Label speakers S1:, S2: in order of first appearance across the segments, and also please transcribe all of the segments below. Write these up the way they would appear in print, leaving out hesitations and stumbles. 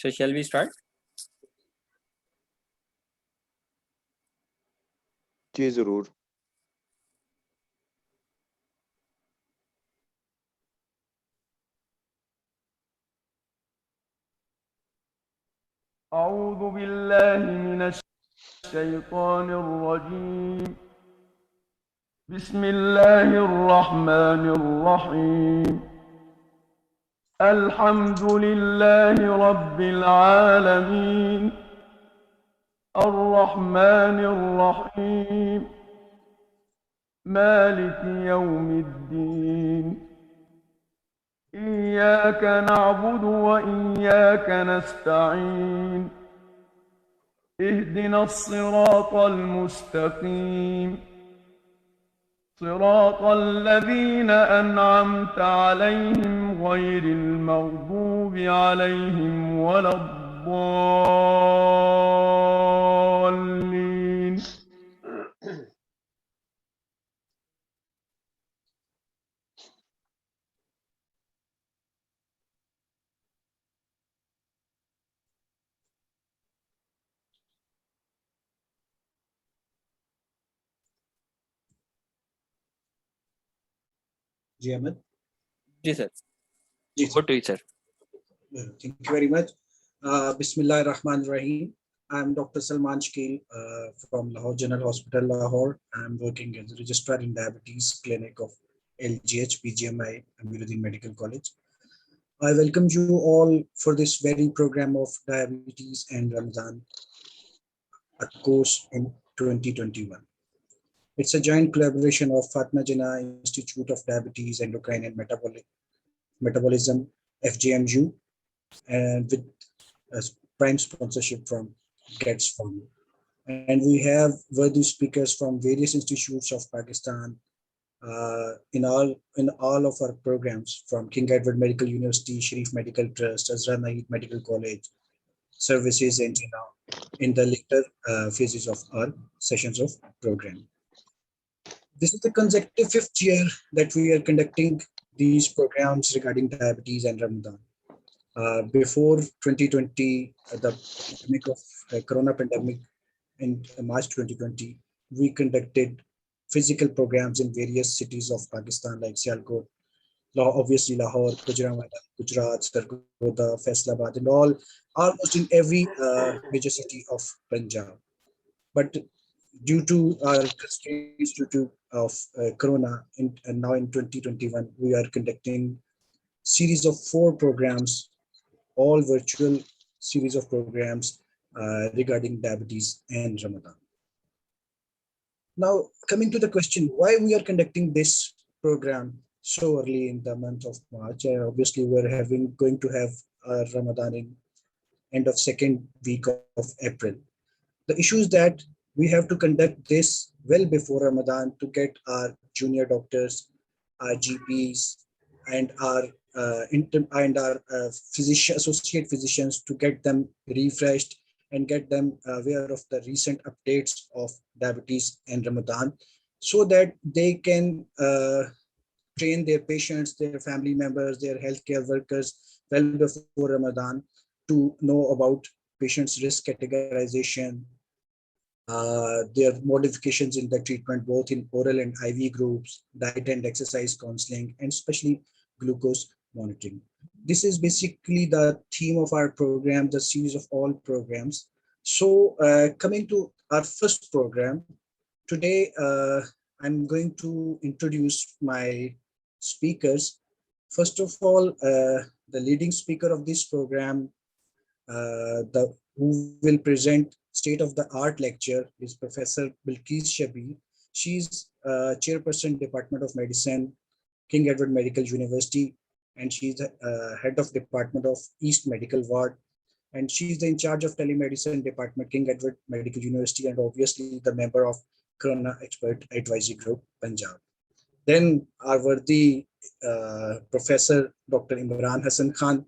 S1: So shall we start?
S2: जी जरूर.
S3: أعوذ بالله من الشيطان الرجيم. بسم الله الرحمن الرحيم. الحمد لله رب العالمين. الرحمن الرحيم. مالك يوم الدين. إياك نعبد وإياك نستعين. اهدنا الصراط المستقيم. صراط الذين أنعمت عليهم غير المغضوب عليهم ولا الضالين.
S4: जी अहमद.
S1: जी सर.
S4: जी
S1: Over to you, sir.
S4: Thank you very much. Bismillahir Rahmanir Rahim. I'm Dr. Salman Shkil from Lahore General Hospital, Lahore. I'm working as a registrar in diabetes clinic of LGH PGMI Amiruddin Medical College. I welcome you all for this very program of diabetes and Ramadan, a course in 2021. It's a joint collaboration of Fatma Jinnah Institute of Diabetes, Endocrine and Metabolism, FGMU, and with a prime sponsorship from GETS Fund. And we have worthy speakers from various institutes of Pakistan in all of our programs, from King Edward Medical University, Sharif Medical Trust, Azra Naeed Medical College, services engineer in the later phases of our sessions of program. This is the consecutive 5th year that we are conducting these programs regarding diabetes and Ramadan. Before 2020, the pandemic of Corona pandemic in March 2020, we conducted physical programs in various cities of Pakistan like Sialkot, obviously Lahore, Gujranwala, Gujarat, Sargodha, Faisalabad, and almost in every major city of Punjab. But due to our constraints due to Corona, and now in 2021, we are conducting series of 4 programs, all virtual series of programs regarding diabetes and Ramadan. Now, coming to the question, why we are conducting this program so early in the month of March? Obviously, we're going to have Ramadan in end of second week of April. The issue is that we have to conduct this well before Ramadan to get our junior doctors, our GPs, and our associate physicians to get them refreshed and get them aware of the recent updates of diabetes and Ramadan, so that they can train their patients, their family members, their healthcare workers well before Ramadan to know about patients' risk categorization, their modifications in the treatment, both in oral and IV groups, diet and exercise counseling, and especially glucose monitoring. This is basically the theme of our program, the series of all programs. So coming to our first program, today I'm going to introduce my speakers. First of all, the leading speaker of this program, who will present state-of-the-art lecture is Professor Bilqis Shabir. She's chairperson, Department of Medicine, King Edward Medical University, and she's the head of Department of East Medical Ward, and she's in charge of Telemedicine Department, King Edward Medical University, and obviously the member of Corona Expert Advisory Group, Punjab. Then our worthy Professor Dr. Imran Hassan Khan,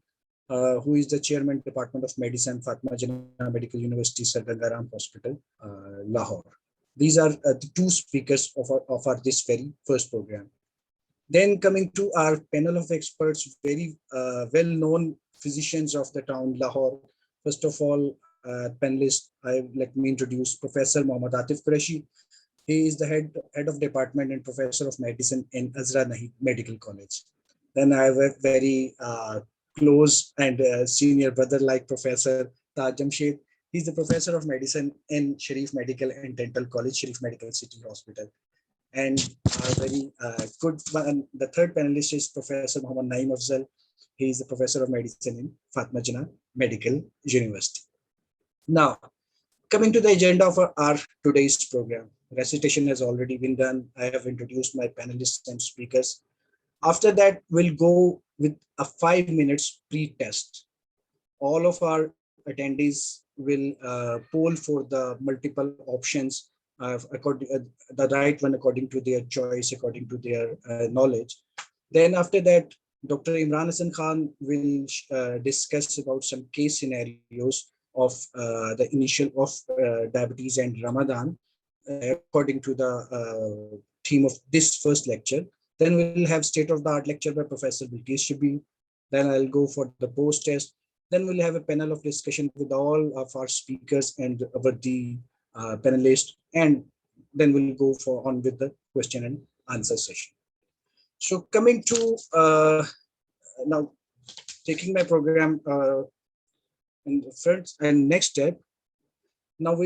S4: who is the chairman, Department of Medicine, Fatma Jinnah Medical University, Sir Ganga Ram Hospital, Lahore. These are the 2 speakers of our this very first program. Then coming to our panel of experts, very well-known physicians of the town, Lahore, First of all, panelists, let me introduce Professor Mohammad Atif Qureshi. He is the head of department and professor of medicine in Azra Nahi Medical College. Then I have a very close and senior brother like Professor Taj Jamshed. He's the professor of medicine in Sharif Medical and Dental College, Sharif Medical City Hospital. And very good one. The third panelist is Professor Muhammad Naeem Afzal. He is the professor of medicine in Fatma Jinnah Medical University. Now, coming to the agenda for our today's program, recitation has already been done. I have introduced my panelists and speakers. After that, we'll go with a 5 minutes pre-test. All of our attendees will poll for the multiple options, the right one according to their choice, according to their knowledge. Then after that, Dr. Imran Hassan Khan will discuss about some case scenarios of the initial of diabetes and Ramadan, according to the theme of this first lecture. Then we'll have state-of-the-art lecture by Professor Bilqis Shibli. Then I'll go for the post-test. Then we'll have a panel of discussion with all of our speakers and the panelists. And then we'll go on with the question and answer session. So coming to now, taking my program in the first and next step. Now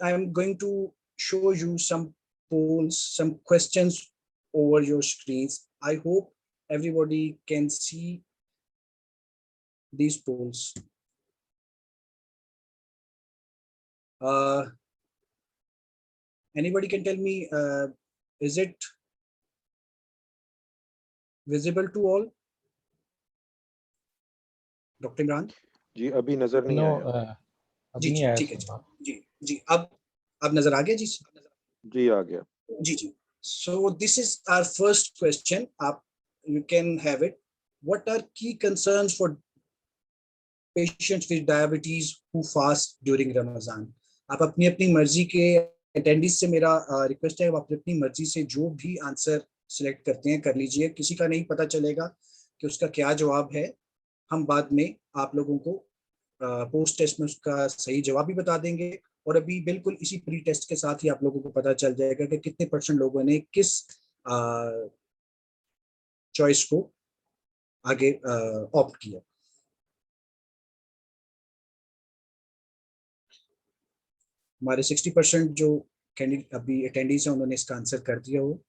S4: I'm going to show you some polls, some questions over your screens. I hope everybody can see these polls. Anybody can tell me, is it visible to all? Dr. Imran?
S1: जी अभी नजर नहीं आया।
S4: जी ठीक है जी अब नजर आ गया जी
S1: आ गया
S4: जी So this is our first question. You can have it. What are key concerns for patients with diabetes who fast during Ramadan? आप अपनी मर्जी के attendees से मेरा रिक्वेस्ट है, आप अपनी मर्जी से जो भी आंसर सिलेक्ट करते हैं कर लीजिए. किसी का नहीं पता चलेगा कि उसका क्या जवाब है. हम बाद में आप लोगों को पोस्ट टेस्ट में उसका सही जवाब भी बता देंगे और अभी बिल्कुल इसी प्री टेस्ट के साथ ही आप लोगों को पता चल जाएगा कि कितने % लोगों ने किस चॉइस को आगे ऑप्ट किया. हमारे 60% जो कैंडिडेट अभी अटेंडीज हैं उन्होंने इसका आंसर कर दिया हो.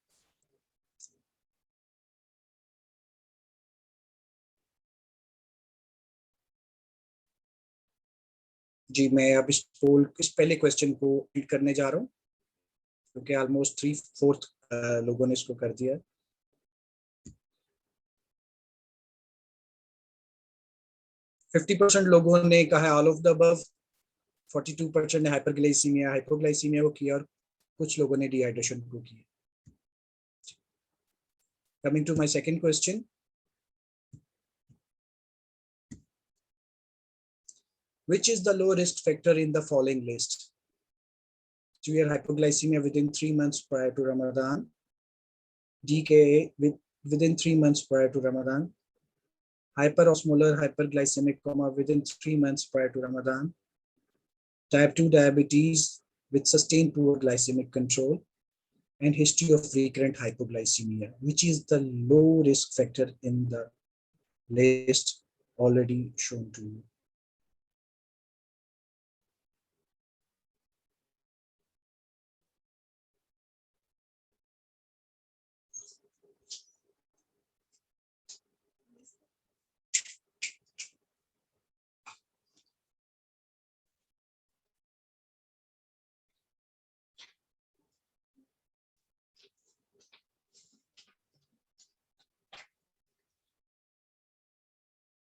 S4: जी मैं अब इस पहले क्वेश्चन को रीड करने जा रहा हूँ क्योंकि ऑलमोस्ट 3/4 लोगों ने इसको कर दिया. %50 लोगों ने कहा ऑल ऑफ द अबव, 42% ने हाइपरग्लाइसीमिया हाइपोग्लाइसीमिया को किया और कुछ लोगों ने डिहाइड्रेशन को किया. Coming to my second question, which is the low risk factor in the following list? Severe hypoglycemia within 3 months prior to Ramadan, DKA within 3 months prior to Ramadan, hyperosmolar hyperglycemic coma within 3 months prior to Ramadan, type 2 diabetes with sustained poor glycemic control, and history of recurrent hypoglycemia. Which is the low risk factor in the list already shown to you?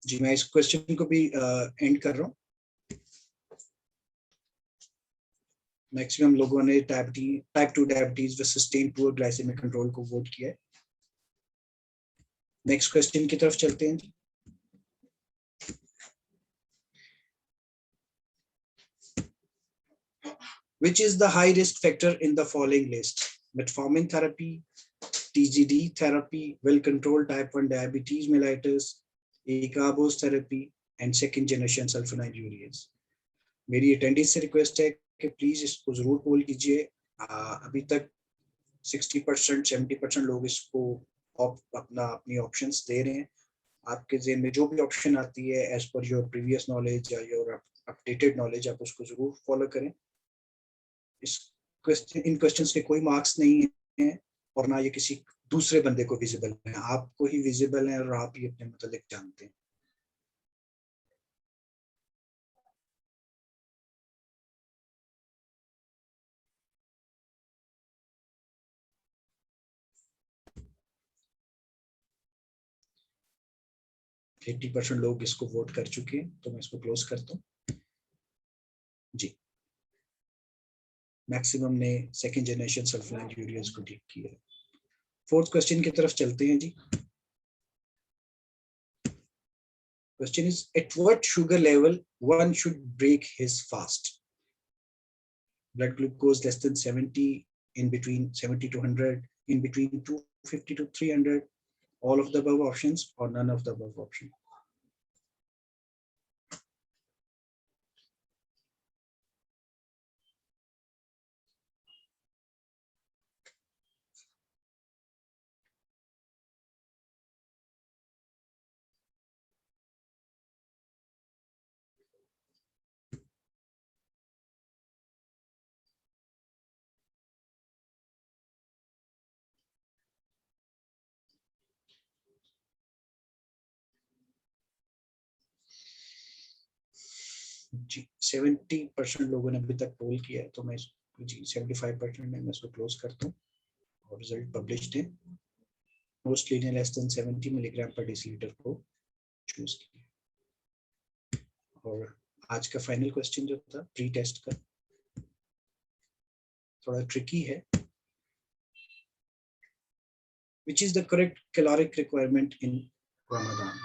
S4: जी मैं इस question को भी and कर रहा हूँ. Maximum लोगों ने type 2 diabetes with sustained poor glycaemic control को वोट किया है. नेक्स्ट क्वेश्चन की तरफ चलते हैं. Which is the high risk factor in the following list? Metformin therapy, TGD therapy, well-controlled type 1 diabetes mellitus, acarbose therapy, and second generation sulfonamide ureas. मेरी attendance से request है कि प्लीज इसको जरूर पोल कीजिए। अभी तक 60% 70% लोग इसको अपनी ऑप्शंस दे रहे हैं। आपके ज़हन में जो भी ऑप्शन आती है as per your previous knowledge या योर अपडेटेड नॉलेज, आप उसको जरूर फॉलो करें। इन क्वेश्चंस के कोई मार्क्स नहीं है और ना ये किसी दूसरे बंदे को विजिबल है, आपको ही विजिबल है और आप ही अपने मतलब जानते हैं। तो 80% लोग इसको वोट कर चुके हैं, तो मैं इसको क्लोज करता हूँ जी। मैक्सिमम ने सेकेंड जनरेशन सल्फोनाइल यूरियाज को टिक किया। फोर्थ क्वेश्चन की तरफ चलते हैं जी। Question is, at what sugar level one should break his fast? Blood glucose less than 70, in between 70 to 100, in between 250 to 300, all of the above options or none of the above option? जी 70% लोगों ने अभी तक पोल किया है, तो मैं जी 75% में मैं इसको क्लोज करता हूँ और रिजल्ट पब्लिश है। Most linear less than 70 milligram पर डेसीलीटर को चूज किया। और आज का फाइनल क्वेश्चन जो था प्री टेस्ट का, थोड़ा ट्रिकी है। Which is the correct caloric requirement in Ramadan?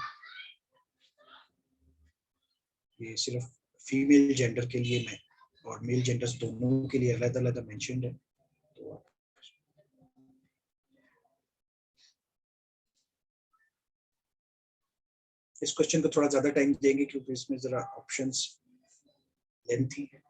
S4: ये सिर्फ फीमेल जेंडर के लिए मैं और मेल जेंडर्स दोनों के लिए अलग-अलग मेंशन्ड है। तो इस क्वेश्चन को थोड़ा ज्यादा टाइम देंगे क्योंकि इसमें जरा ऑप्शंस लेंथी है।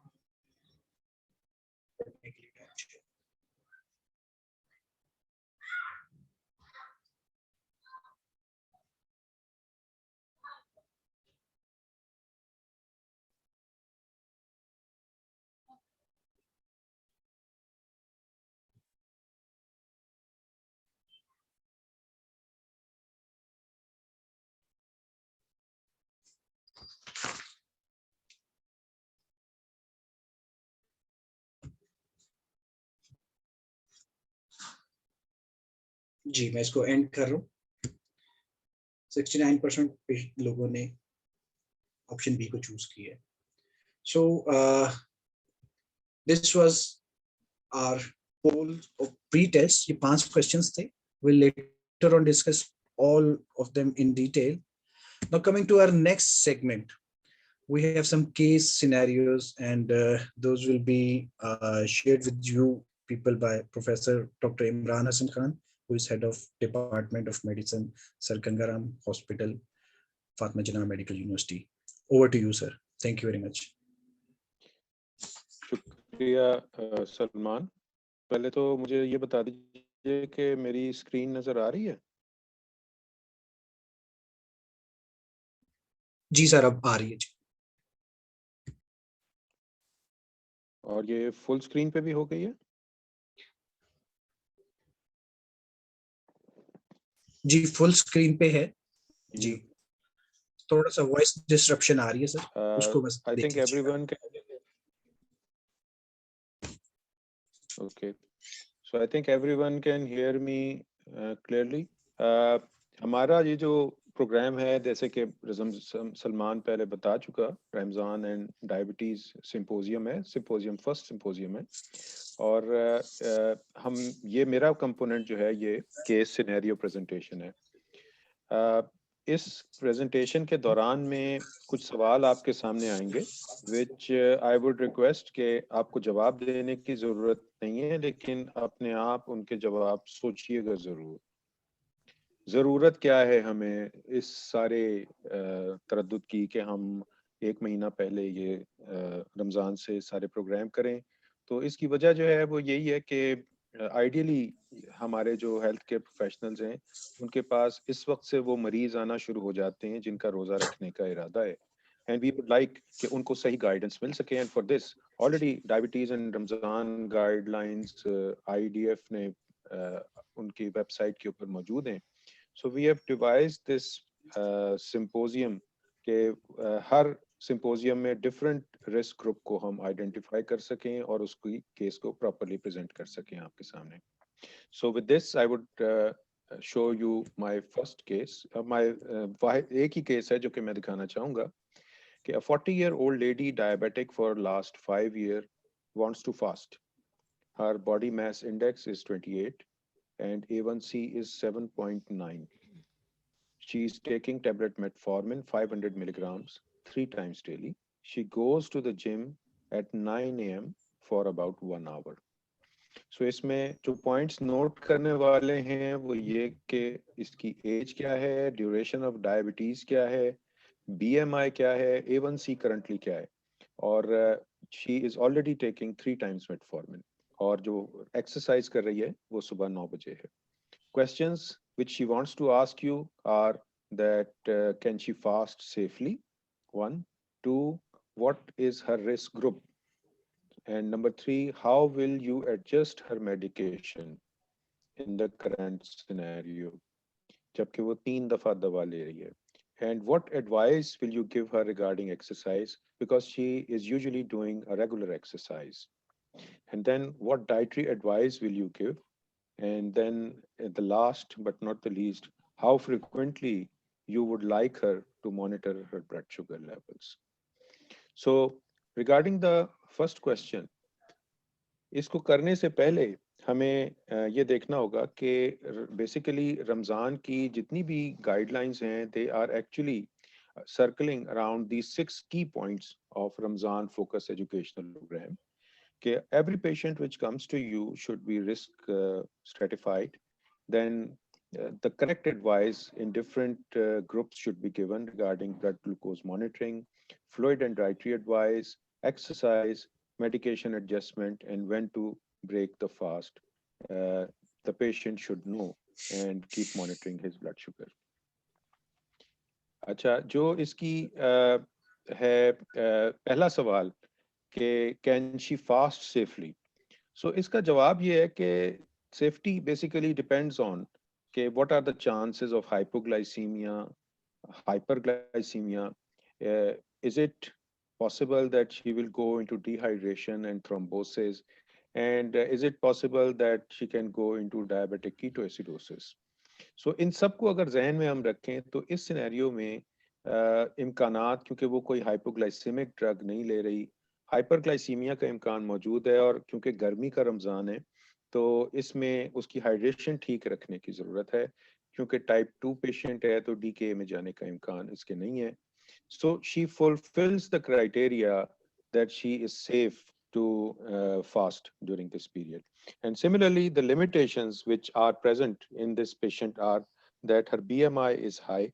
S4: जी मैं इसको एंड कर रहा हूँ। 69% लोगों ने ऑप्शन बी को चूज किया है। So this was our poll of pre test. ये 5 क्वेश्चंस थे। we'll later on discuss all of them in detail. Now coming to our next segment, we have some case scenarios and those will be shared with you people by Professor Dr. Imran Hassan Khan, who is head of Department of Medicine, Sir Gangaram Hospital, Fatima Jinnah Medical University. Over to you, sir. Thank you very much.
S1: शुक्रिया सलमान। पहले तो मुझे ये बता दीजिए कि मेरी screen नजर आ रही है?
S4: जी सर, अब आ रही है जी।
S1: और ये फुल स्क्रीन पे भी हो गई है?
S4: जी फुल स्क्रीन पे है जी। थोड़ा सा वॉइस डिस्ट्रप्शन आ रही है सर, उसको बस
S1: आई थिंक
S4: देख लीजिए।
S1: Everyone can okay, so I think everyone can hear me clearly. हमारा ये जो प्रोग्राम है, जैसे कि सलमान पहले बता चुका, रमज़ान एंड डायबिटीज़ सिंपोजियम है, सिंपोजियम फर्स्ट सिंपोजियम है। और हम ये मेरा कंपोनेंट जो है ये केस सिनेरियो प्रेजेंटेशन है। इस प्रेजेंटेशन के दौरान में कुछ सवाल आपके सामने आएंगे विच आई वुड रिक्वेस्ट कि आपको जवाब देने की ज़रूरत नहीं है, लेकिन अपने आप उनके जवाब सोचिएगा ज़रूर। ज़रूरत क्या है हमें इस सारे तरद्दुद की कि हम 1 महीना पहले ये रमज़ान से सारे प्रोग्राम करें। तो इसकी वजह जो है वो यही है कि आइडियली हमारे जो हेल्थ केयर प्रोफेशनल्स हैं उनके पास इस वक्त से वो मरीज आना शुरू हो जाते हैं जिनका रोज़ा रखने का इरादा है, एंड वी वुड लाइक कि उनको सही गाइडेंस मिल सके। And for this already diabetes and Ramzan guidelines IDF ने उनकी वेबसाइट के ऊपर मौजूद हैं। So we have devised this symposium के हर सिंपोजियम में डिफरेंट रिस्क ग्रुप को हम आइडेंटिफाई कर सकें और उसकी केस को प्रॉपर्ली प्रेजेंट कर सकें आपके सामने। सो with this I would show you my first case. एक ही केस है जो कि मैं दिखाना चाहूँगा कि a 40-year-old lady diabetic for last 5 years wants to fast. Her body mass index is 28 and A1C is 7.9. She is taking tablet metformin 500 milligrams 3 times daily. She goes to the gym at 9 a.m. for about 1 hour. So इसमें जो points note करने वाले हैं वो ये कि इसकी as क्या है, ड्यूरेशन ऑफ डायबिटीज क्या है, BMI क्या है, A1C करंटली क्या है, और she is already taking 3 times metformin, और जो एक्सरसाइज कर रही है वो सुबह 9 बजे है। Questions which she wants to ask you are that can she fast safely? 1. 2. What is her risk group? And number 3, how will you adjust her medication in the current scenario? जबकि वो 3 दफा दवा ले रही है. And what advice will you give her regarding exercise? Because she is usually doing a regular exercise. And then what dietary advice will you give? And then the last but not the least, how frequently you would like her to monitor her blood sugar levels. So regarding the first question, इसको करने से पहले हमें ये देखना होगा कि basically Ramzan की जितनी भी गाइडलाइंस हैं they are actually circling around these 6 key points of Ramzan focus educational program. Okay, every patient which comes to you should be risk stratified. Then the correct advice in different groups should be given regarding blood glucose monitoring, fluid and dietary advice, exercise, medication adjustment, and when to break the fast. The patient should know and keep monitoring his blood sugar. अच्छा, जो इसकी है पहला सवाल कि can she fast safely, so इसका जवाब ये है कि सेफ्टी बेसिकली डिपेंड्स ऑन कि what are the chances of hypoglycaemia, hyperglycemia, is it possible that she will go into dehydration and thrombosis, and is it possible that she can go into diabetic ketoacidosis. सो इन सब को अगर जहन में हम रखें तो इस सिनेरियो में इम्कानात, क्योंकि वो कोई हाइपोग्लाइसेमिक ड्रग नहीं ले रही, हाइपरग्लाइसीमिया का इम्कान मौजूद है, और क्योंकि गर्मी का रमज़ान है तो इसमें उसकी हाइड्रेशन ठीक रखने की ज़रूरत है, क्योंकि टाइप 2 पेशेंट है तो DKA में जाने का इम्कान इसके नहीं है. So she fulfils the criteria that she is safe to fast during this period. And similarly, the limitations which are present in this patient are that her BMI is high,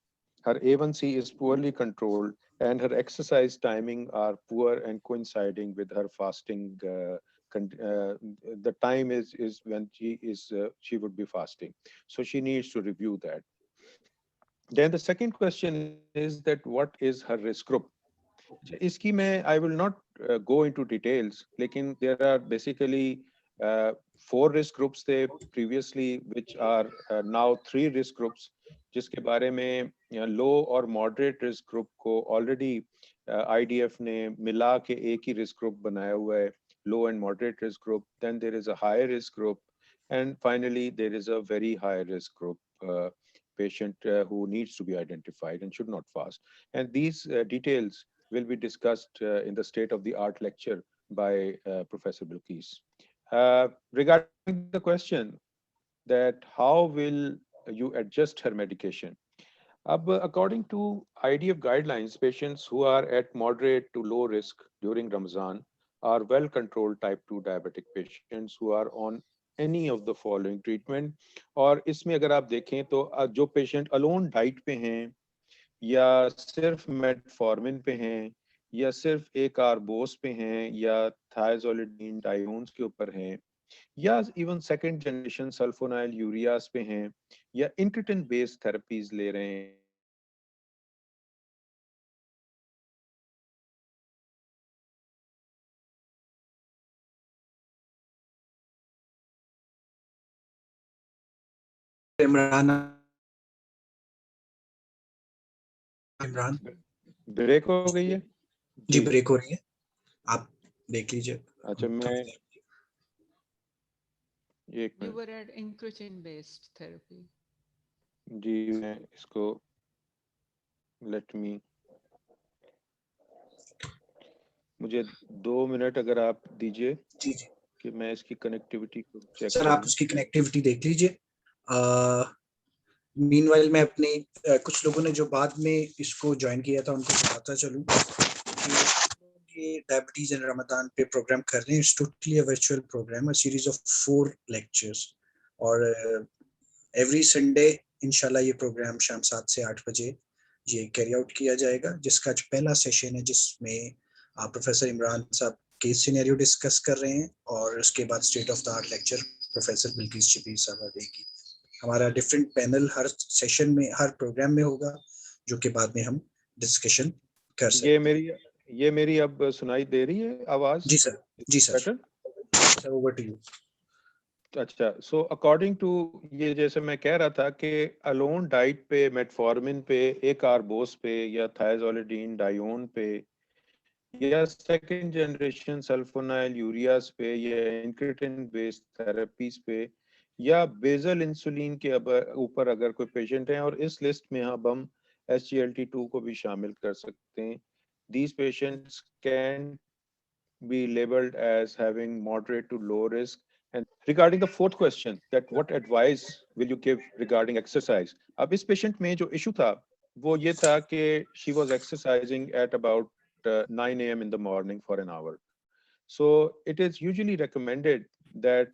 S1: her A1C is poorly controlled, and her exercise timing are poor and coinciding with her fasting. The time is when she would be fasting, so she needs to review that. Then the second question is that what is her risk group? इसकी मैं I will not go into details, लेकिन there are basically 4 risk groups थे previously which are now 3 risk groups, जिसके बारे में low और moderate risk group को already IDF ने मिला के एक ही risk group बनाया हुआ है, low and moderate risk group. Then there is a high risk group, and finally there is a very high risk group patient who needs to be identified and should not fast. And these details will be discussed in the state of the art lecture by Professor Bilqis. Regarding the question that how will you adjust her medication? According to IDF guidelines, patients who are at moderate to low risk during Ramadan are well controlled type 2 diabetic patients who are on any of the following treatment. और इसमें अगर आप देखें तो जो patient alone diet पे हैं या सिर्फ मेटफॉर्मिन पे हैं या सिर्फ एक कार्बोस पे हैं या थायज़ोलिडीन डायोन्स के ऊपर हैं या इवन सेकंड जनरेशन सल्फोनाइल यूरियास पे हैं या इंक्रेटिन बेस्ड थेरेपीज ले रहे हैं।
S4: इमरान, इमरान
S1: ब्रेक हो गई है
S4: जी,
S1: जी।
S4: ब्रेक हो रही है, आप देख लीजिए।
S1: अच्छा, मैं एक
S2: You
S1: minute
S2: were at incretin based therapy.
S1: जी, मैं इसको लेट मी, मुझे 2 मिनट अगर आप दीजिए
S4: जी जी
S1: कि मैं इसकी कनेक्टिविटी को चेक
S4: सर,
S1: कर
S4: आप
S1: लूं।
S4: उसकी कनेक्टिविटी देख लीजिए। मीनवाइल मैं अपने कुछ लोगों ने जो बाद में इसको ज्वाइन किया था उनको बताता चलूं कि ये डायबिटीज इन रमजान पे प्रोग्राम कर रहे हैं। It's totally a virtual programme, a series of 4 lectures, और एवरी संडे इंशाल्लाह ये प्रोग्राम शाम 7 से 8 बजे ये कैरी आउट किया जाएगा, जिसका आज पहला सेशन है जिसमें प्रोफेसर इमरान साहब केस सिनेरियो डिस्कस कर रहे हैं, और उसके बाद state of the art lecture professor Bilquis Shabbir sahab देगी। हमारा डिफरेंट पैनल हर सेशन में, हर प्रोग्राम में होगा, जो कि बाद में हम डिस्कशन कर सकते हैं।
S1: ये मेरी अब सुनाई दे रही है आवाज?
S4: जी सर, जी sir,
S1: better?
S4: Sir over to you.
S1: अच्छा, सो अकॉर्डिंग टू ये, जैसे मैं कह रहा था कि अलोन डाइट पे, मेटफॉर्मिन पे, एक आरबोस पे या थायज़ोलिडीन डायोन पे या सेकंड जनरेशन सल्फोनाइल यूरियास पे या इंक्रेटिन बेस्ड थेरेपीज पे या बेजल इंसुलिन के ऊपर अगर कोई पेशेंट है, और इस लिस्ट में अब हम SGLT2 को भी शामिल कर सकते हैं, these patients can be labeled as having moderate to low risk. And regarding the fourth question, that what advice will you give regarding exercise? अब इस patient में जो issue था वो ये था कि she was exercising at about 9 a.m. in the morning for an hour. So it is usually recommended that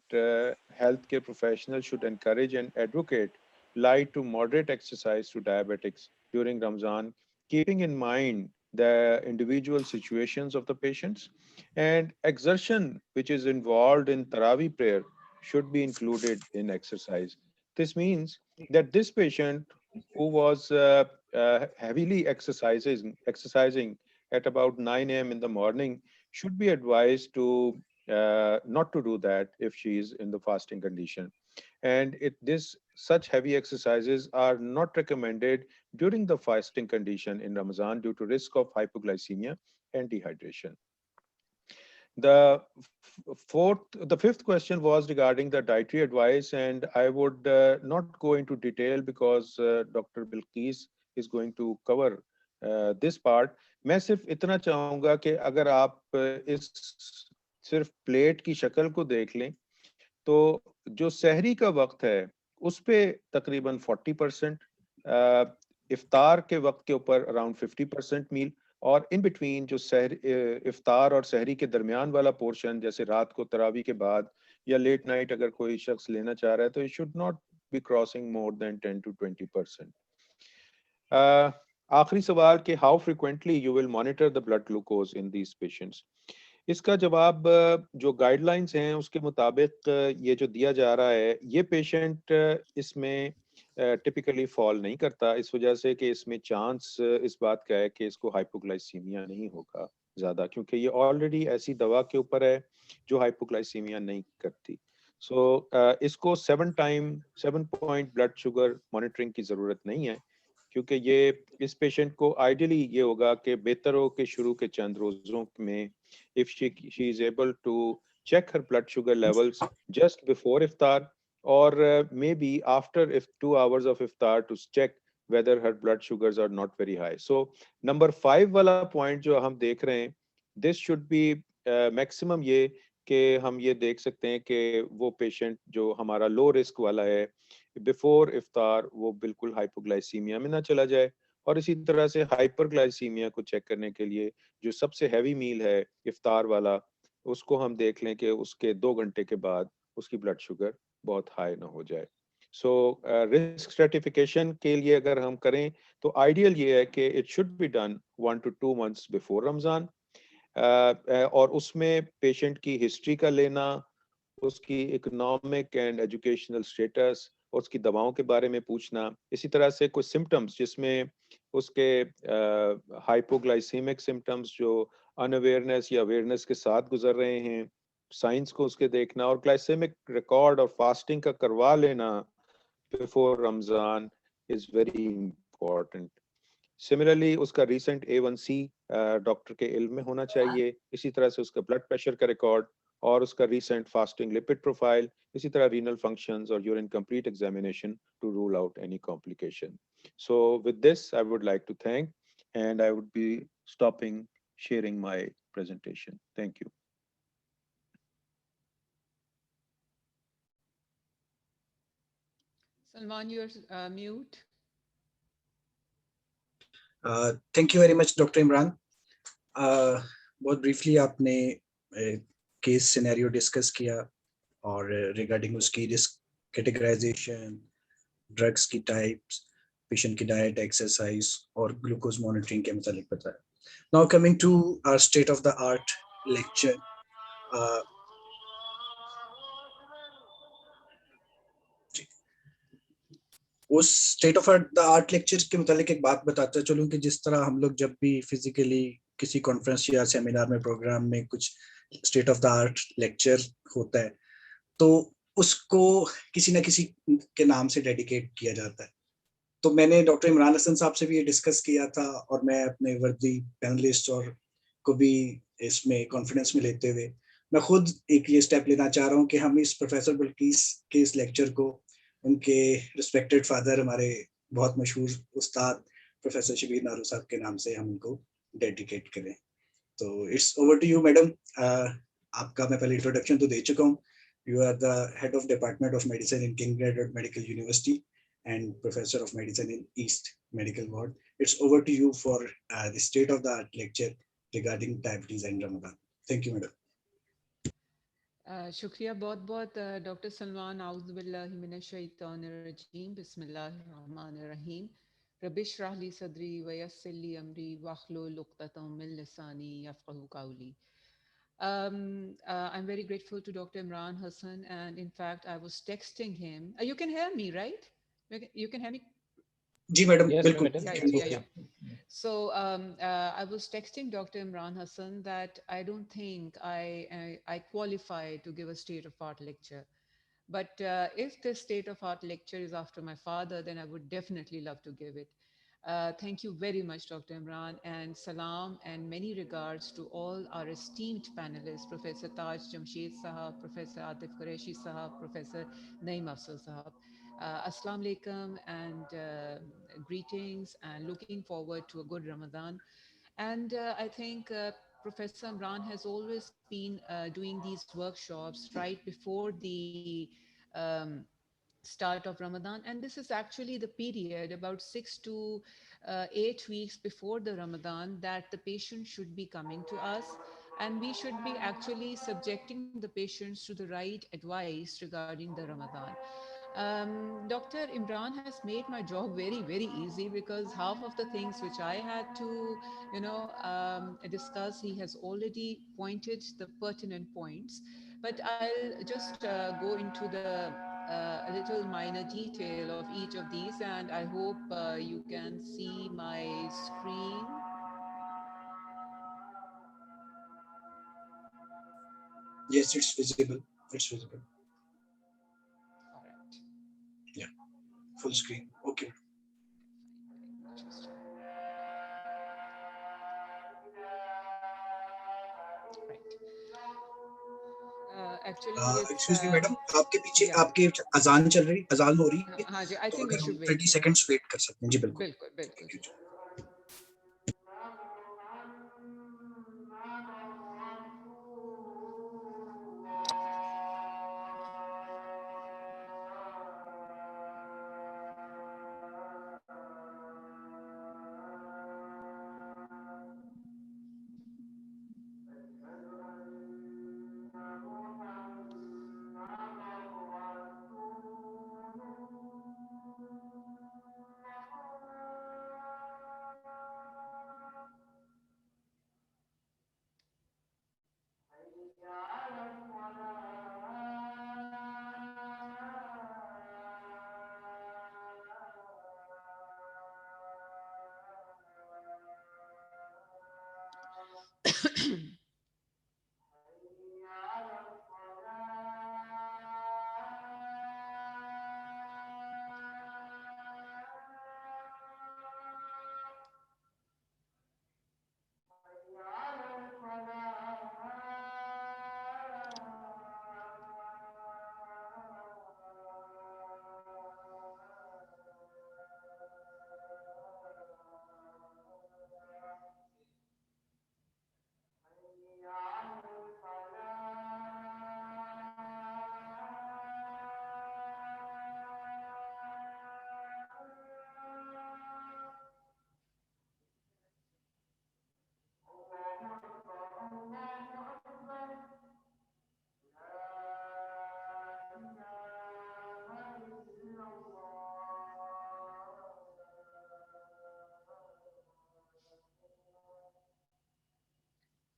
S1: healthcare professionals should encourage and advocate light to moderate exercise to diabetics during Ramadan, keeping in mind the individual situations of the patients, and exertion which is involved in Taraweeh prayer should be included in exercise. This means that this patient who was heavily exercising at about 9 a.m. in the morning should be advised to not to do that if she is in the fasting condition. And this such heavy exercises are not recommended during the fasting condition in Ramadan due to risk of hypoglycemia and dehydration. The fifth question was regarding the dietary advice, and I would not go into detail because Dr. Bilqis is going to cover this part. मैं सिर्फ इतना चाहूँगा कि अगर आप इस सिर्फ plate की शक्ल को देख लें तो जो सहरी का वक्त है उस पे तकरीबन 40%, इफ्तार के वक्त के ऊपर अराउंड 50% मील, और इन बिटवीन जो इफ्तार और सहरी के दरमियान वाला पोर्शन, जैसे रात को तरावी के बाद या लेट नाइट अगर कोई शख्स लेना चाह रहा है, तो it should not be crossing more than 10 to 20%. आखिरी सवाल कि how frequently you will monitor the blood glucose in these patients. इसका जवाब जो गाइडलाइंस हैं उसके मुताबिक ये जो दिया जा रहा है, ये पेशेंट इसमें टिपिकली फॉल नहीं करता, इस वजह से कि इसमें चांस इस बात का है कि इसको हाइपोग्लाइसीमिया नहीं होगा ज़्यादा, क्योंकि ये ऑलरेडी ऐसी दवा के ऊपर है जो हाइपोग्लाइसीमिया नहीं करती। सो इसको 7 पॉइंट ब्लड शुगर मॉनिटरिंग की ज़रूरत नहीं है, क्योंकि ये इस पेशेंट को आइडियली ये होगा कि बेहतर हो कि शुरू के चंद रोज़ों में if she is able to check her blood sugar levels just before iftar, or maybe after if 2 hours of iftar to check whether her blood sugars are not very high. So number 5 वाला point जो हम देख रहे हैं, this should be maximum ये कि हम ये देख सकते हैं कि वो पेशेंट जो हमारा लो रिस्क वाला है, बिफोर इफ्तार वो बिल्कुल हाइपोग्लाइसीमिया में ना चला जाए, और इसी तरह से हाइपरग्लाइसीमिया को चेक करने के लिए जो सबसे हैवी मील है इफ्तार वाला, उसको हम देख लें कि उसके 2 घंटे के बाद उसकी ब्लड शुगर बहुत हाई ना हो जाए। सो रिस्क स्ट्रेटिफिकेशन के लिए अगर हम करें तो आइडियल ये है कि it should be done 1 to 2 months before Ramzan, और उसमें पेशेंट की हिस्ट्री का लेना, उसकी इकोनॉमिक एंड एजुकेशनल स्टेटस और उसकी दवाओं के बारे में पूछना, इसी तरह से कुछ सिम्टम्स जिसमें उसके हाइपोग्लाइसीमिक सिम्टम्स जो अनअवेयरनेस या अवेयरनेस के साथ गुजर रहे हैं, साइंस को उसके देखना, और ग्लाइसेमिक रिकॉर्ड और फास्टिंग का करवा लेना before Ramzan is very important. Similarly उसका रीसेंट A1C डॉक्टर के इल्म में होना चाहिए, इसी तरह से उसका ब्लड प्रेशर का रिकॉर्ड और उसका रीसेंट फास्टिंग लिपिड प्रोफाइल, इसी तरह रीनल फंक्शंस और urine complete examination to rule out any complication. So with this I would like to thank and I would be stopping sharing my presentation. Thank you.
S2: Salman, you're mute.
S4: Thank you very much, Dr. Imran. बहुत briefly आपने case scenario discuss किया और regarding उसकी risk categorisation, drugs की types, patient की diet, exercise और glucose monitoring के मतलब बताया. Now coming to our state of the art lecture. उस state of the art lecture के मुतालिक एक बात बताता चलूं कि जिस तरह हम लोग जब भी फिजिकली किसी कॉन्फ्रेंस या सेमिनार में, प्रोग्राम में कुछ state of the art lecture होता है तो उसको किसी ना किसी के नाम से डेडिकेट किया जाता है. तो मैंने डॉक्टर इमरान हसन साहब से भी ये डिस्कस किया था और मैं अपने वर्दी पैनलिस्ट और को भी इसमें कॉन्फिडेंस में लेते हुए मैं खुद एक ये स्टेप लेना चाह रहा हूँ कि हम इस प्रोफेसर बल्कीस के इस लेक्चर को उनके रिस्पेक्टेड फादर, हमारे बहुत मशहूर उस्ताद प्रोफेसर शबीर नारू साहब के नाम से हम उनको डेडिकेट करें. तो it's over to you madam. आपका मैं पहले इंट्रोडक्शन तो दे चुका हूँ. You are the head of department of medicine in King Edward Medical University and Professor of Medicine in East Medical Ward. It's over to you for the state of the art lecture regarding diabetes and Ramadan. Thank you, madam.
S2: शुक्रिया बहुत बहुत doctor Salman. आउज़ु बिल्लाहि मिनश शैतानिर रजीम. बिस्मिल्लाहिर्रहमानिर रहीम. रब्बिश रह ली सदरी व यस्सिर ली अमरी वहलुल उक़दतम मिन लिसानी यफ़क़हू क़ौली. I'm very grateful to Dr. Imran Hassan, and in fact, I was texting him. You can hear me, right? You can hear me?
S4: जी madam,
S5: Yes,
S4: बिल्कुल.
S5: madam.
S2: Yeah. So I was texting Dr. Imran Hassan that I don't think I qualify to give a state of art lecture. But if the state of art lecture is after my father, then I would definitely love to give it. Thank you very much, Dr. Imran, and salam and many regards to all our esteemed panelists, Professor Taj Jamshed Sahab, Professor Atif Qureshi Sahab, Professor Naeem Afzal Sahab. Assalamu alaikum and greetings, and looking forward to a good Ramadan. And I think Professor Imran has always been doing these workshops right before the um, start of Ramadan. And this is actually the period about 6 to 8 weeks before the Ramadan that the patient should be coming to us. And we should be actually subjecting the patients to the right advice regarding the Ramadan. Dr. Imran has made my job very, very easy because half of the things which I had to, discuss, he has already pointed the pertinent points. But I'll just go into the a little minor detail of each of these, and I hope you can see my screen.
S4: Yes, it's visible. It's visible.
S2: All right.
S4: Yeah, full screen. Okay.
S2: Just, right. Actually, it's
S4: Excuse me, madam, आपके पीछे
S2: yeah.
S4: आपके अजान चल रही, अजान हो रही है.
S2: हाँ जी, I
S4: तो
S2: think we
S4: अगर हम
S2: should wait.
S4: 30 seconds वेट कर सकते हैं. जी बिल्कुल.
S2: बिल्कुल, बिल्कुल.
S4: Thank you.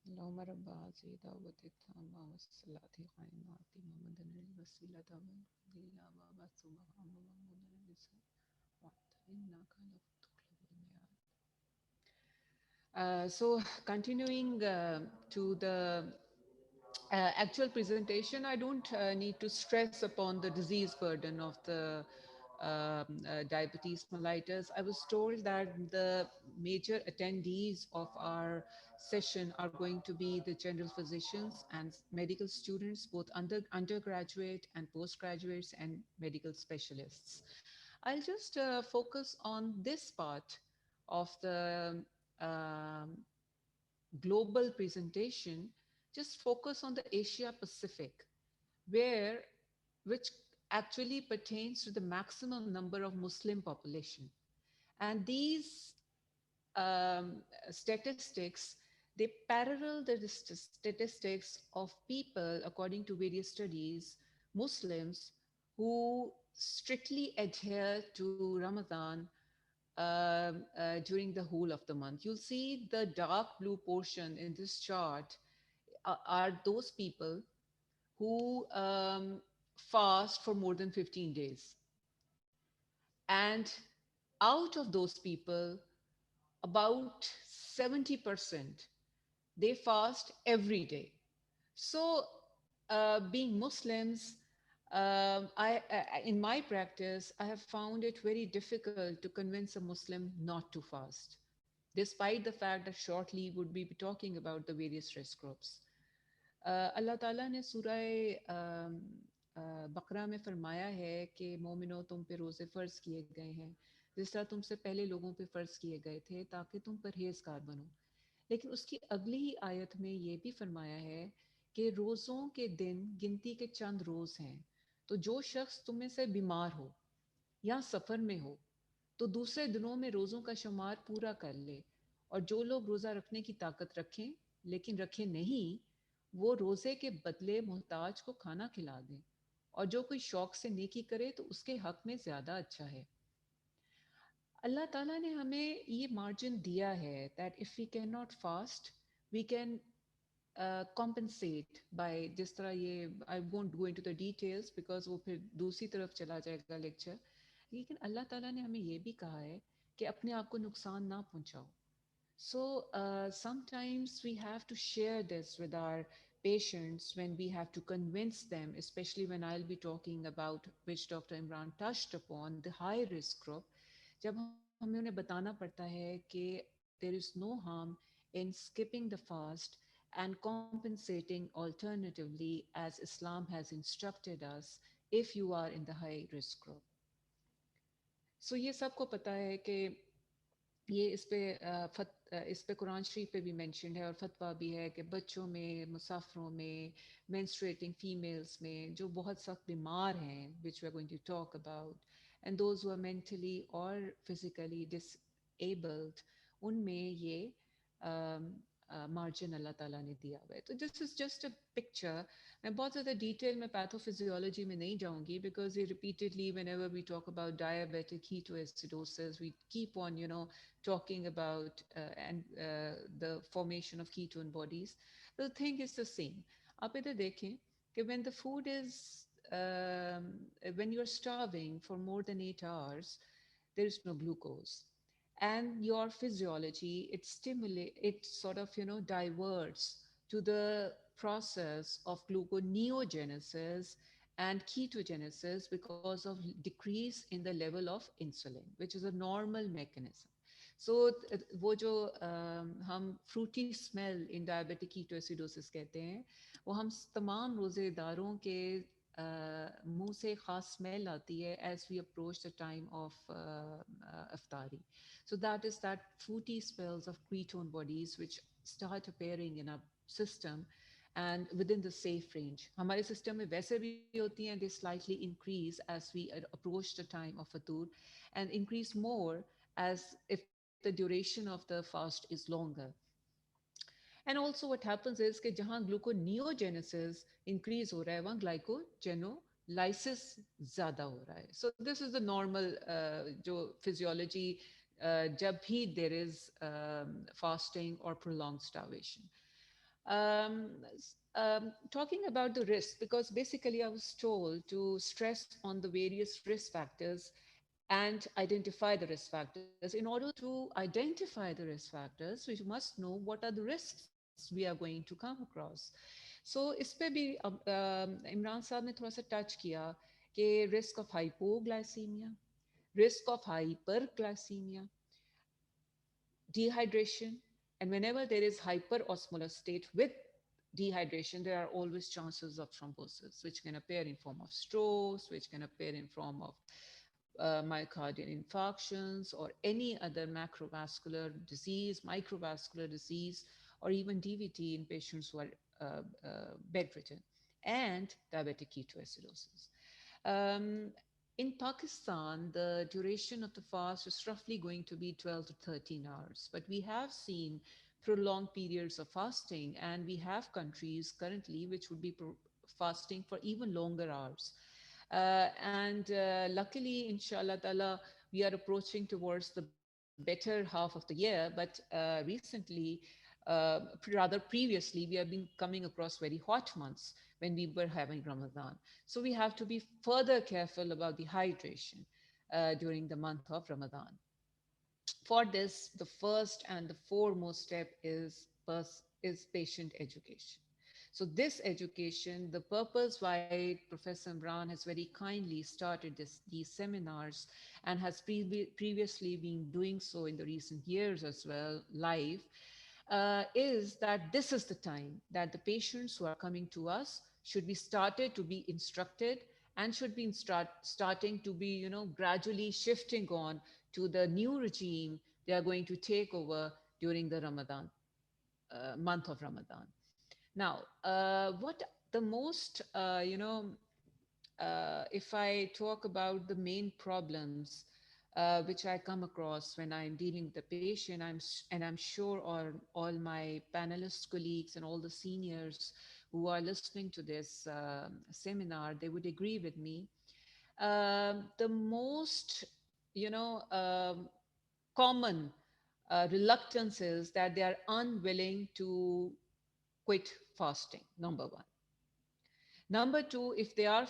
S2: اللهم رب هذه دعوة التامة والصلاة القائمة آت محمدا الوسيلة والفضيلة وبعث مقام محمود الرسول وأنت إنك لتخلف الميعاد. So continuing to the actual presentation, I don't need to stress upon the disease burden of the diabetes mellitus. I was told that the major attendees of our session are going to be the general physicians and medical students, both undergraduate and postgraduates and medical specialists. I'll just focus on this part of the um, global presentation, just focus on the Asia Pacific, where which actually pertains to the maximum number of Muslim population. And these statistics, they parallel the statistics of people, according to various studies, Muslims who strictly adhere to Ramadan during the whole of the month. You'll see the dark blue portion in this chart are those people who fast for more than 15 days. And out of those people, about 70%, they fast every day. So, being Muslims, in my practice, I have found it very difficult to convince a Muslim not to fast, despite the fact that shortly would be talking about the various risk groups. अल्लाह ताला ने सूरह बकरा में फरमाया है कि मोमिनो तुम पे रोज़े फ़र्ज़ किए गए हैं जिस तरह तुमसे पहले लोगों पे फ़र्ज़ किए गए थे ताकि तुम परहेज़गार बनो। लेकिन उसकी अगली ही आयत में ये भी फरमाया है कि रोज़ों के दिन गिनती के चंद रोज़ हैं, तो जो शख्स तुम में से बीमार हो या सफ़र में हो तो दूसरे दिनों में रोज़ों का शुमार पूरा कर ले, और जो लोग रोज़ा रखने की ताकत रखें लेकिन रखें नहीं, वो रोज़े के बदले मोहताज को खाना खिला दें, और जो कोई शौक से नेकी करे तो उसके हक में ज़्यादा अच्छा है। अल्लाह ताला ने हमें ये मार्जिन दिया है that if we cannot fast, we can compensate by, जिस तरह ये I won't go into the details because वो फिर दूसरी तरफ चला जाएगा लेक्चर, लेकिन अल्लाह ताला ने हमें ये भी कहा है कि अपने आप को नुकसान ना पहुंचाओ. So sometimes we have to share this with our patients when we have to convince them, especially when I'll be talking about, which Dr. Imran touched upon, the high risk group. जब हमें उन्हें बताना पड़ता है कि there is no harm in skipping the fast and compensating alternatively as Islam has instructed us if you are in the high risk group. So ये सबको पता है कि ये इस पे कुरान शरीफ पे भी मेंशन है और फतवा भी है कि बच्चों में, मुसाफिरों में, menstruating females में जो बहुत सख्त बीमार हैं, which we are going to talk about, and those who are mentally or physically disabled, उनमें ये मार्जिन अल्लाह ताला ने दिया हुआ है. तो this is just a picture. मैं बहुत ज़्यादा डिटेल में पैथोफिजियोलॉजी में नहीं जाऊंगी बिकॉज ये repeatedly whenever we talk about diabetic ketoacidosis we keep on talking about the formation of ketone bodies. The thing is the same. आप इधर देखें कि when the food is when you're starving for more than 8 hours, there is no glucose. and your physiology, it sort of, diverts to the process of gluconeogenesis and ketogenesis because of decrease in the level of insulin, which is a normal mechanism. So वो जो हम Frooti smell in diabetic ketoacidosis कहते हैं, वो हम तमाम रोज़ेदारों के मुंह से खास स्मेल आती है as we approach the time of iftari. So that is that fruity smells of ketone bodies which start appearing in our system and within the safe range. हमारे system में वैसे भी होती हैं, they slightly increase as we approach the time of fatur and increase more as if the duration of the fast is longer. And also what happens is कि जहाँ gluconeogenesis increase हो रहा है, वहाँ glycogenolysis ज़्यादा हो रहा है. So this is the normal जो physiology जब भी there is fasting or prolonged starvation. Talking about the risk, because basically I was told to stress on the various risk factors and identify the risk factors. In order to identify the risk factors, we must know what are the risks we are going to come across. So इस पे भी इमरान साहब ने थोड़ा सा touch किया कि risk of hypoglycemia, risk of hyperglycemia, dehydration, and whenever there is hyperosmolar state with dehydration, there are always chances of thrombosis, which can appear in form of strokes, which can appear in form of myocardial infarctions or any other macrovascular disease, microvascular disease, or even DVT in patients who are bedridden, and diabetic ketoacidosis. In Pakistan, the duration of the fast is roughly going to be 12 to 13 hours, but we have seen prolonged periods of fasting, and we have countries currently which would be fasting for even longer hours. And luckily, inshallah ta'ala, we are approaching towards the better half of the year, but recently, rather previously, we have been coming across very hot months when we were having Ramadan. So we have to be further careful about the hydration during the month of Ramadan. For this, the first and the foremost step is patient education. So this education, the purpose why Professor Imran has very kindly started these seminars and has previously been doing so in the recent years as well, live, is that this is the time that the patients who are coming to us should be started to be instructed and should be starting to be, gradually shifting on to the new regime they are going to take over during the Ramadan, month of Ramadan. Now, what the most, if I talk about the main problems which I come across when I'm dealing with the patient, and I'm sure all my panelist colleagues and all the seniors who are listening to this seminar, they would agree with me. The most, common reluctance is that they are unwilling to quit fasting, number one. Number two, if they are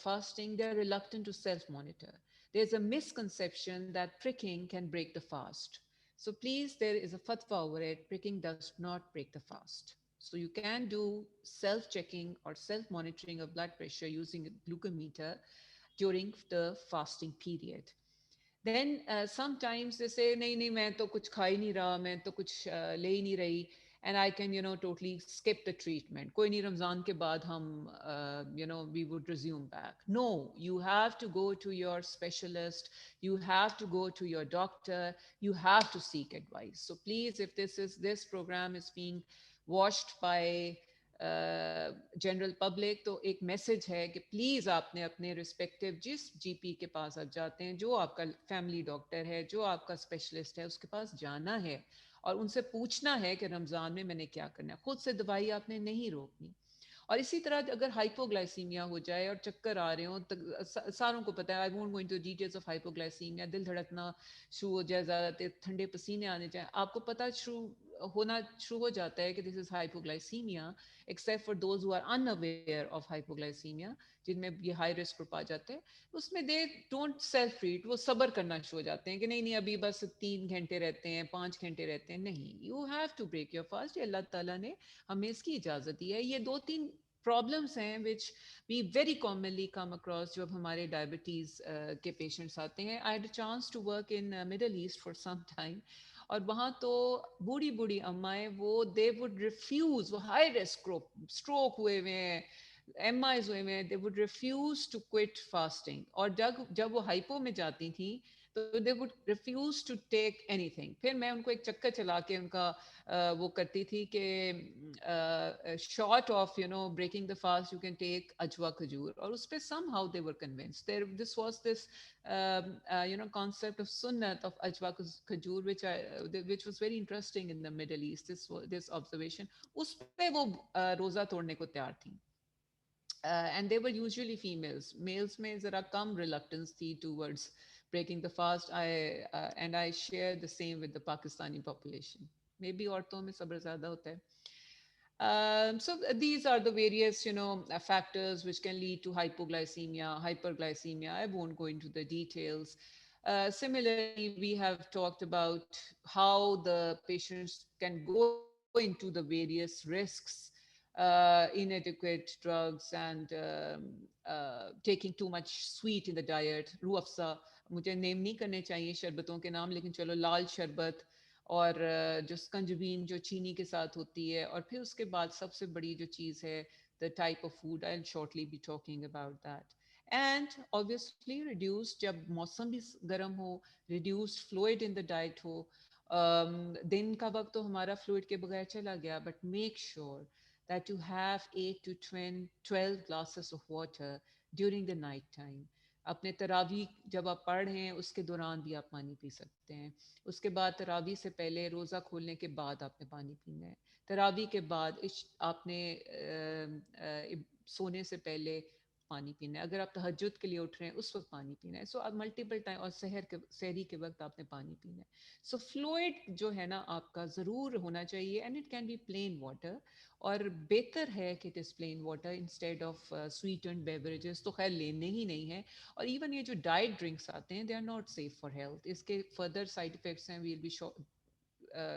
S2: fasting, they're reluctant to self-monitor. There's a misconception that pricking can break the fast. So please, there is a fatwa over it. Pricking does not break the fast. So you can do self-checking or self-monitoring of blood pressure using a glucometer during the fasting period. Then sometimes they say, nahi, nahi, main to kuch kha hi nahi raha, main to kuch le hi nahi rahi, and I can, totally skip the treatment. Koi nahi, Ramzan ke baad hum, we would resume back. No, you have to go to your specialist. You have to go to your doctor. You have to seek advice. So please, if this program is being watched by general public, तो एक message है कि please आपने अपने respective जिस GP के पास आप जाते हैं, जो आपका फैमिली डॉक्टर है, जो आपका स्पेशलिस्ट है, उसके पास जाना है और उनसे पूछना है कि रमज़ान में मैंने क्या करना है. खुद से दवाई आपने नहीं रोकनी. और इसी तरह अगर हाइपोग्लाइसीमिया हो जाए और चक्कर आ रहे हो, तो सारों को पता है, I won't go into details of hypoglycaemia, दिल धड़कना शुरू हो जाए, ज़्यादा ठंडे पसीने आने जाए, आपको पता शुरू होना शुरू हो जाता है कि this is hypoglycaemia, except for those who are unaware of hypoglycaemia, जिनमें ये हाई रिस्क ग्रुप आ जाते हैं, उसमें दे डोंट सेल्फ ट्रीट, वो सब्र करना शुरू हो जाते हैं कि नहीं नहीं अभी बस 3 घंटे रहते हैं, 5 घंटे रहते हैं। नहीं, you have to break your fast, ये अल्लाह ताला ने हमें इसकी इजाजत दी है। ये 2-3 प्रॉब्लम्स हैं which we very commonly come across जब हमारे डायबिटीज के पेशेंट्स आते हैं। I had a chance to work in Middle East for some time, और वहाँ तो बूढ़ी बूढ़ी अम्माएं, वो दे वुड रिफ्यूज, वो हाई रिस्क ग्रुप, स्ट्रोक हुए हुए हैं, एमआईज हुए में, they would refuse to quit fasting. और जब जब वो हाइपो में जाती थी तो they would refuse to take anything. फिर मैं उनको एक चक्कर चला के उनका वो करती थी कि short of you know breaking the fast you can take अजवा खजूर, और उस पर somehow they were convinced. There this was this you know concept of sunnat of ajwa khajur, which was very interesting in the Middle East, this observation। उस पे वो रोजा तोड़ने को तैयार थी। And they were usually females. Males में ज़रा कम reluctance थी towards breaking the fast. And I share the same with the Pakistani population. Maybe औरतों में सब्र ज़्यादा होता है. So these are the various, you know, factors which can lead to hypoglycemia, hyperglycemia. I won't go into the details. Similarly, we have talked about how the patients can go into the various risks, inadequate drugs, and taking too much sweet in the diet. Rooh Afza, मुझे name नहीं करने चाहिए शरबतों के नाम, लेकिन चलो लाल शरबत और जो स्कंजबीन जो चीनी के साथ होती है, और फिर उसके बाद सबसे बड़ी जो चीज़ है the type of food. I'll shortly be talking about that. And obviously reduced, जब मौसम भी गर्म हो, reduced fluid in the diet हो। दिन का वक्त तो हमारा fluid के बगैर चला गया, but make sure that you have 8 to 12 glasses of water during the night time. अपने तरावी जब आप पढ़ रहे हैं उसके दौरान भी आप पानी पी सकते हैं। उसके बाद तरावी से पहले, रोज़ा खोलने के बाद आपने पानी पीना है। तरावी के बाद आपने सोने से पहले पानी पीना है। अगर आप तहज्जुद के लिए उठ रहे हैं उस वक्त पानी पीना है। सो आप मल्टीपल टाइम, और सहरी के वक्त आपने पानी पीना है। सो फ्लूइड जो है ना आपका ज़रूर होना चाहिए, and it can be plain water, और बेहतर है कि it is plain water instead of sweetened beverages, तो खैर लेने ही नहीं है। और इवन ये जो डाइट ड्रिंक्स आते हैं, they are not safe for health. इसके फर्दर साइड इफेक्ट्स हैं, we'll be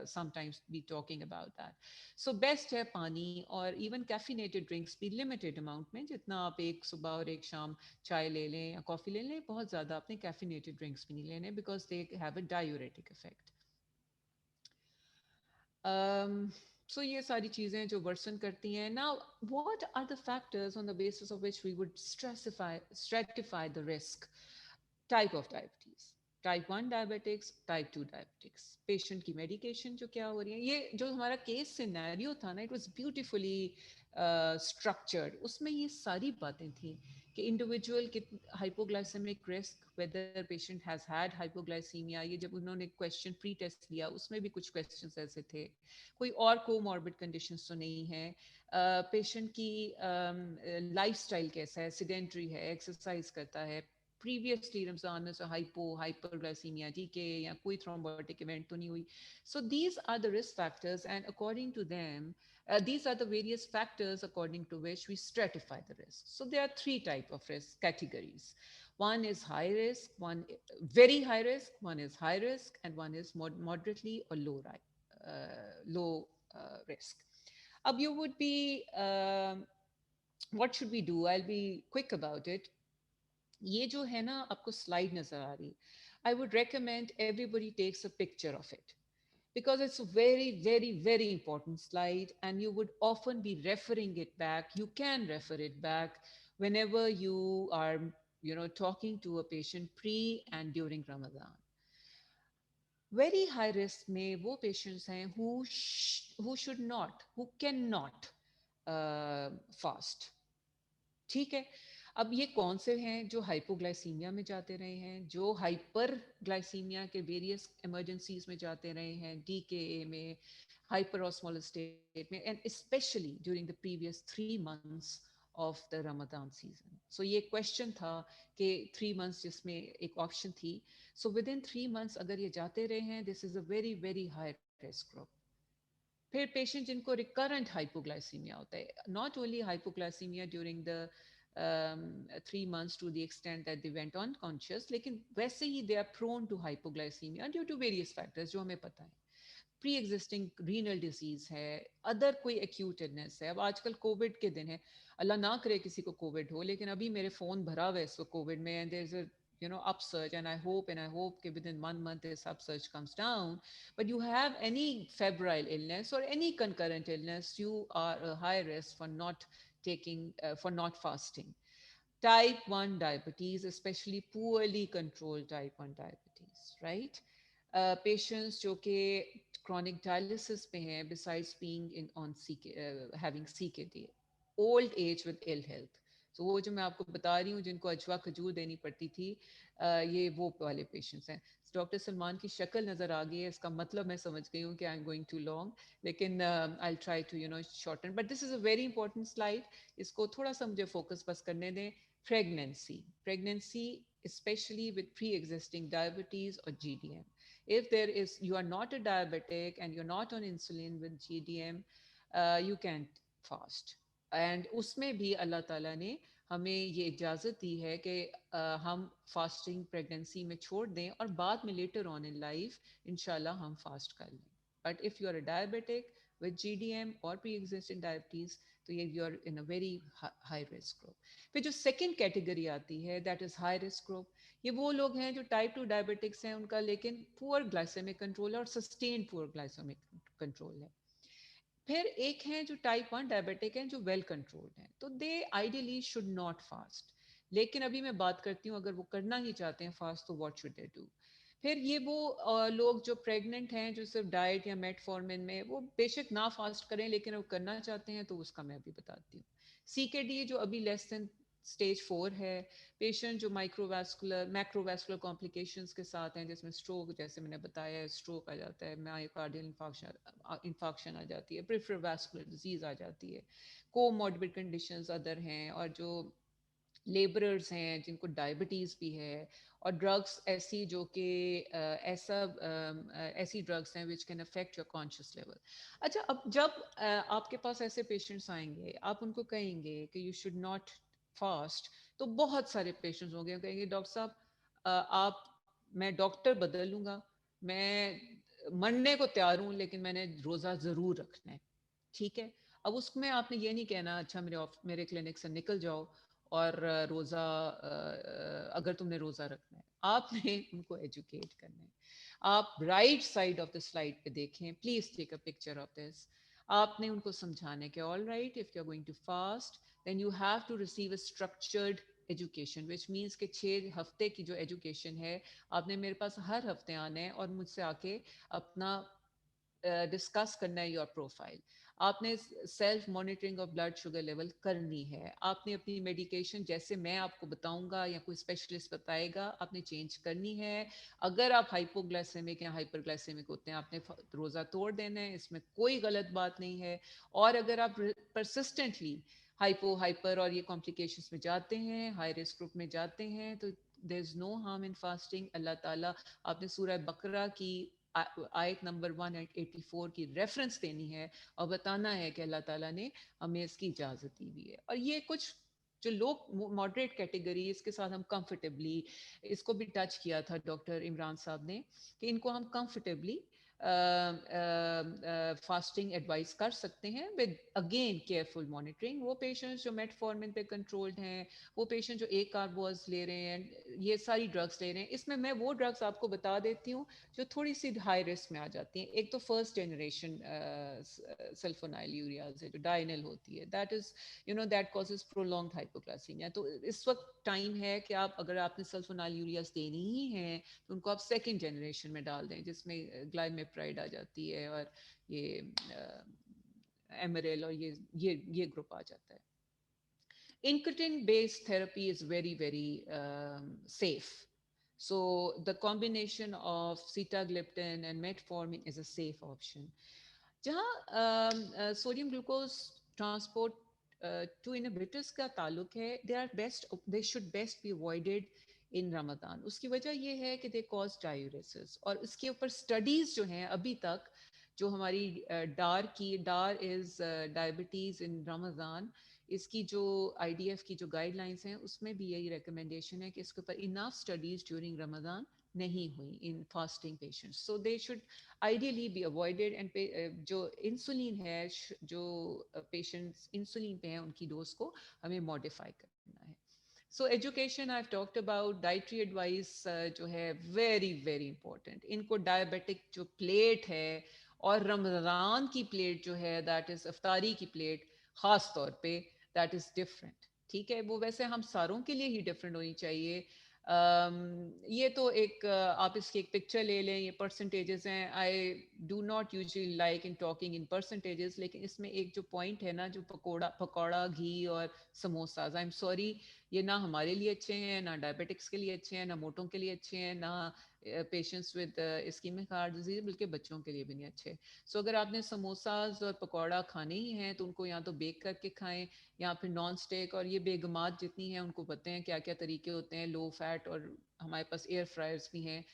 S2: sometimes be talking about that. So best है पानी, और even caffeinated drinks भी limited amount में, जितना आप एक सुबह और एक शाम चाय ले लें या कॉफ़ी ले लें, बहुत ज़्यादा आपने caffeinated drinks भी नहीं लेने, because they have a diuretic effect. So ये सारी चीज़ें जो वर्सन करती हैं। Now, what are the factors on the basis of which we would stratify the risk? Type of diabetes, type 1 diabetics, type 2 diabetics, patient की medication जो क्या हो रही है। ये जो हमारा केस सिनेरियो था ना, इट वाज ब्यूटीफुली स्ट्रक्चर्ड। उसमें ये सारी बातें थी कि इंडिविजुअल के hypoglycaemic risk, whether patient has had hypoglycaemia. ये जब उन्होंने क्वेश्चन प्री टेस्ट लिया, उसमें भी कुछ क्वेश्चंस ऐसे थे, कोई और कोमॉर्बिड कंडीशंस तो नहीं है, पेशेंट की लाइफस्टाइल कैसा है, सिडेंट्री है, एक्सरसाइज करता है, previously Ramzan में so hyperglycemia, TK, या कोई thrombotic event तो नहीं हुई। So these are the risk factors, and according to them, these are the various factors according to which we stratify the risk. So there are 3 type of risk categories. One is high risk, one very high risk, one is high risk, and one is moderately or low risk. Ab you would be, what should we do? I'll be quick about it. ये जो है ना आपको slide नजर आ रही, I would recommend everybody takes a picture of it, because it's a very very very important slide, and you would often be referring it back. You can refer it back whenever you are, you know, talking to a patient pre and during Ramadan. Very high risk में वो patients हैं who should not, who cannot fast. ठीक है, अब ये कौन से हैं जो हाइपोग्लाइसीमिया में जाते रहे हैं, जो हाइपर ग्लाइसीमिया के वेरियस इमरजेंसीज में जाते रहे हैं, डीकेए में, हाइपर ऑस्मोलर स्टेट में, and specially during the previous 3 months of the Ramadan season. So ये क्वेश्चन था कि 3 months जिसमें एक ऑप्शन थी, सो विद इन 3 months अगर ये जाते रहे हैं, this is a very very high risk group. फिर पेशेंट जिनको रिकरेंट हाइपोग्लाइसीमिया होता है, not only hypoglycaemia during the 3 months to the extent that they went unconscious, लेकिन वैसे ही they are prone to hypoglycemia due to various factors जो हमें पता है. प्री एग्जिस्टिंग रीनल डिजीज है, अदर कोई एक्यूट इलनेस है. अब आजकल कोविड के दिन है, अल्लाह ना करे किसी को कोविड हो, लेकिन अभी मेरे फोन भरा हुआ है इसको कोविड में, and there is a upsurge, and I hope that within 1 month this upsurge comes down. But you have any febrile illness or any concurrent illness, you are a high risk for not taking for not fasting. Type 1 diabetes, especially poorly controlled type 1 diabetes, right? Patients जो कि chronic dialysis पे हैं, besides being having CKD, old age with ill health. So वो जो मैं आपको बता रही हूँ जिनको अजवा खजूर देनी पड़ती थी, ये वो वाले पेशेंट्स हैं. डॉक्टर सलमान की शक्ल नज़र आ गई है, इसका मतलब मैं समझ गई हूँ कि I am going too long, लेकिन I try to shorten, but this is a very important slide. इसको थोड़ा सा मुझे फोकस बस करने दें. Pregnancy, especially with pre-existing diabetes or GDM. If you are not a diabetic and you're not on insulin with GDM, you can't fast. And उसमें भी अल्लाह ताला ने हमें ये इजाज़त दी है कि हम फास्टिंग प्रेगनेंसी में छोड़ दें और बाद में लेटर ऑन इन लाइफ इंशाल्लाह हम फास्ट कर लें. But if you are a diabetic with GDM or pre-existing diabetes, तो ये you are in a very high risk group. फिर जो सेकेंड कैटेगरी आती है, that is high risk group. ये वो लोग हैं जो टाइप 2 डायबिटिक्स हैं, उनका लेकिन पुअर ग्लाइसेमिक कंट्रोल है और सस्टेन पुअर ग्लाइसेमिक कंट्रोल है. फिर एक हैं जो टाइप 1 डायबिटिक हैं जो वेल कंट्रोल्ड हैं, तो दे आइडियली शुड नॉट फास्ट. लेकिन अभी मैं बात करती हूँ, अगर वो करना ही चाहते हैं फास्ट, तो व्हाट शुड दे डू. फिर ये वो लोग जो प्रेग्नेंट हैं, जो सिर्फ डाइट या मेटफॉर्मिन में, वो बेशक ना फास्ट करें, लेकिन वो करना चाहते हैं, तो उसका मैं अभी बताती हूँ. CKD जो अभी लेस देन स्टेज 4 है, पेशेंट जो मैक्रोवास्कुलर कॉम्प्लिकेशंस के साथ हैं, जिसमें स्ट्रोक, जैसे मैंने बताया, स्ट्रोक आ जाता है, मायोकार्डियल इंफाक्शन आ जाती है, प्रिफरल वास्कुलर डिजीज आ जाती है, कोमॉर्बिड कंडीशंस अदर हैं, और जो लेबरर्स हैं जिनको डायबिटीज़ भी है, और ड्रग्स ऐसी जो कि ऐसी ड्रग्स हैं which can affect your conscious level. अच्छा, अब जब आपके पास ऐसे पेशेंट्स आएंगे, आप उनको कहेंगे कि यू शुड नॉट फास्ट, तो बहुत सारे पेशेंट्स होंगे कहेंगे डॉक्टर साहब आप, मैं डॉक्टर बदल लूँगा, मैं मरने को तैयार हूँ, लेकिन मैंने रोज़ा ज़रूर रखना है. ठीक है, अब उसमें आपने ये नहीं कहना अच्छा मेरे क्लिनिक से निकल जाओ और रोज़ा अगर तुमने रोज़ा रखना है, आपने उनको एजुकेट करना है. आप right side of the slide पे देखें, please take a picture of this. आपने उनको समझाना है कि all right, if you are going to fast, then you have to receive a structured education, which means कि 6 हफ्ते की जो एजुकेशन है, आपने मेरे पास हर हफ्ते आना है और मुझसे आके अपना डिस्कस करना है योर प्रोफाइल. आपने self monitoring of blood sugar level करनी है. आपने अपनी मेडिकेशन जैसे मैं आपको बताऊंगा या कोई स्पेशलिस्ट बताएगा, आपने चेंज करनी है. अगर आप हाइपोग्लाइसेमिक या हाइपरग्लाइसेमिक होते हैं, आपने रोज़ा तोड़ देना है, इसमें कोई गलत बात नहीं है. और अगर आप परसिस्टेंटली हाइपर और ये कॉम्प्लिकेशंस में जाते हैं, हाई रिस्क ग्रुप में जाते हैं, तो there is no harm in fasting. अल्लाह ताला, आपने सूरह बकरा की आयत नंबर 184 की रेफरेंस देनी है और बताना है कि अल्लाह ताला ने हमें इसकी इजाज़त दी हुई है. और ये कुछ जो लोग मॉडरेट कैटेगरी, इसके साथ हम कंफर्टेबली, इसको भी टच किया था डॉक्टर इमरान साहब ने, कि इनको हम कंफर्टेबली फास्टिंग एडवाइस कर सकते हैं विद अगेन केयरफुल मॉनिटरिंग. वो पेशेंट्स जो मेटफॉर्मिन पे कंट्रोल्ड हैं, वो पेशेंट जो एक कार्बोज ले रहे हैं, ये सारी ड्रग्स ले रहे हैं, इसमें मैं वो ड्रग्स आपको बता देती हूँ जो थोड़ी सी हाई रिस्क में आ जाती हैं. एक तो फर्स्ट जनरेशन सल्फोनाइल यूरियाज है, जो डाइनल होती है, that is that causes prolonged hypoglycaemia. तो इस वक्त टाइम है कि आप, अगर आपने सल्फोनाइल यूरियाज देनी ही है, तो उनको आप सेकेंड जनरेशन में डाल दें, जिसमें ग्लाइमेप्राइड आ जाती है और ये एमरेल और ये ग्रुप आ जाता है. Incretin based therapy is very safe. So the combination of sitagliptin and metformin is a safe option. जहाँ sodium glucose transport to inhibitors का ताल्लुक है, they should best be avoided in Ramadan. उसकी वजह यह है कि दे कॉज डायूरेसिस, और इसके ऊपर स्टडीज जो हैं अभी तक जो हमारी डार इज डायबिटीज इन रमज़ान, इसकी जो आईडीएफ की जो गाइडलाइंस हैं उसमें भी यही रिकमेंडेशन है कि इसके ऊपर इनफ स्टडीज ड्यूरिंग रमज़ान नहीं हुई in fasting patients, so they should ideally be avoided. And जो इंसुलिन है, जो पेशेंट्स इंसुलिन पे हैं, उनकी डोज को हमें मॉडिफाई करना है। So education I have talked about, dietary advice जो है वेरी वेरी इंपॉर्टेंट। इनको डायबिटिक जो प्लेट है और रमज़ान की प्लेट जो है, दैट इज इफ्तारी की प्लेट खास तौर पे, दैट इज डिफरेंट। ठीक है, वो वैसे हम सारों के लिए ही डिफरेंट होनी चाहिए। ये तो एक आप इसकी एक पिक्चर ले लें, ये परसेंटेजेस हैं। I do not usually like in talking in percentages, लेकिन इसमें एक जो पॉइंट है ना, जो पकौड़ा घी और समोसाज, आई एम सॉरी, ये ना हमारे लिए अच्छे हैं, ना डायबिटिक्स के लिए अच्छे हैं, ना मोटों के लिए अच्छे हैं, ना patients with ischaemic heart disease, बल्कि बच्चों के लिए भी नहीं अच्छे। सो अगर आपने समोसाज और पकौड़ा खाने ही हैं तो उनको या तो बेक करके खाएं, या फिर नॉन स्टिक। और ये बेगमात जितनी हैं उनको पता हैं क्या क्या तरीके होते हैं, लो फैट, और हमारे पास एयर फ्रायर्स भी हैं।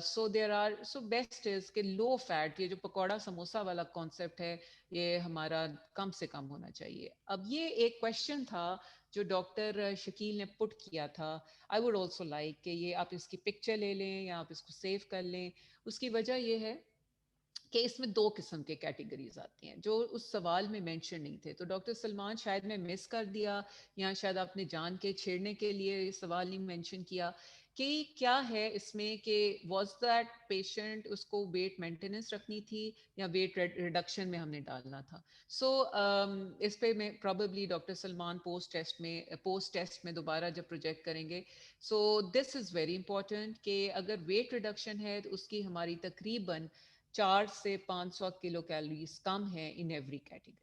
S2: So there are, so best is कि लो फैट, ये जो पकौड़ा समोसा वाला कॉन्सेप्ट है, ये हमारा कम से कम होना चाहिए। अब ये एक क्वेश्चन था जो डॉक्टर शकील ने पुट किया था, आई वुड ऑल्सो लाइक कि ये आप इसकी पिक्चर ले लें या आप इसको सेव कर लें। उसकी वजह ये है कि इसमें दो किस्म के कैटेगरीज आती हैं जो उस सवाल में मेंशन नहीं थे। तो डॉक्टर सलमान, शायद मैं मिस कर दिया, या शायद आपने जान के छेड़ने के लिए ये सवाल नहीं मेंशन किया कि क्या है इसमें, कि वाज दैट पेशेंट, उसको वेट मेंटेनेंस रखनी थी या वेट रिडक्शन में हमने डालना था। सो इस पे मैं probably doctor Salman post test में दोबारा जब प्रोजेक्ट करेंगे। So this is very important कि अगर वेट रिडक्शन है तो उसकी हमारी तकरीबन 4 से 500 किलो कैलोरीज कम है इन एवरी कैटेगरी।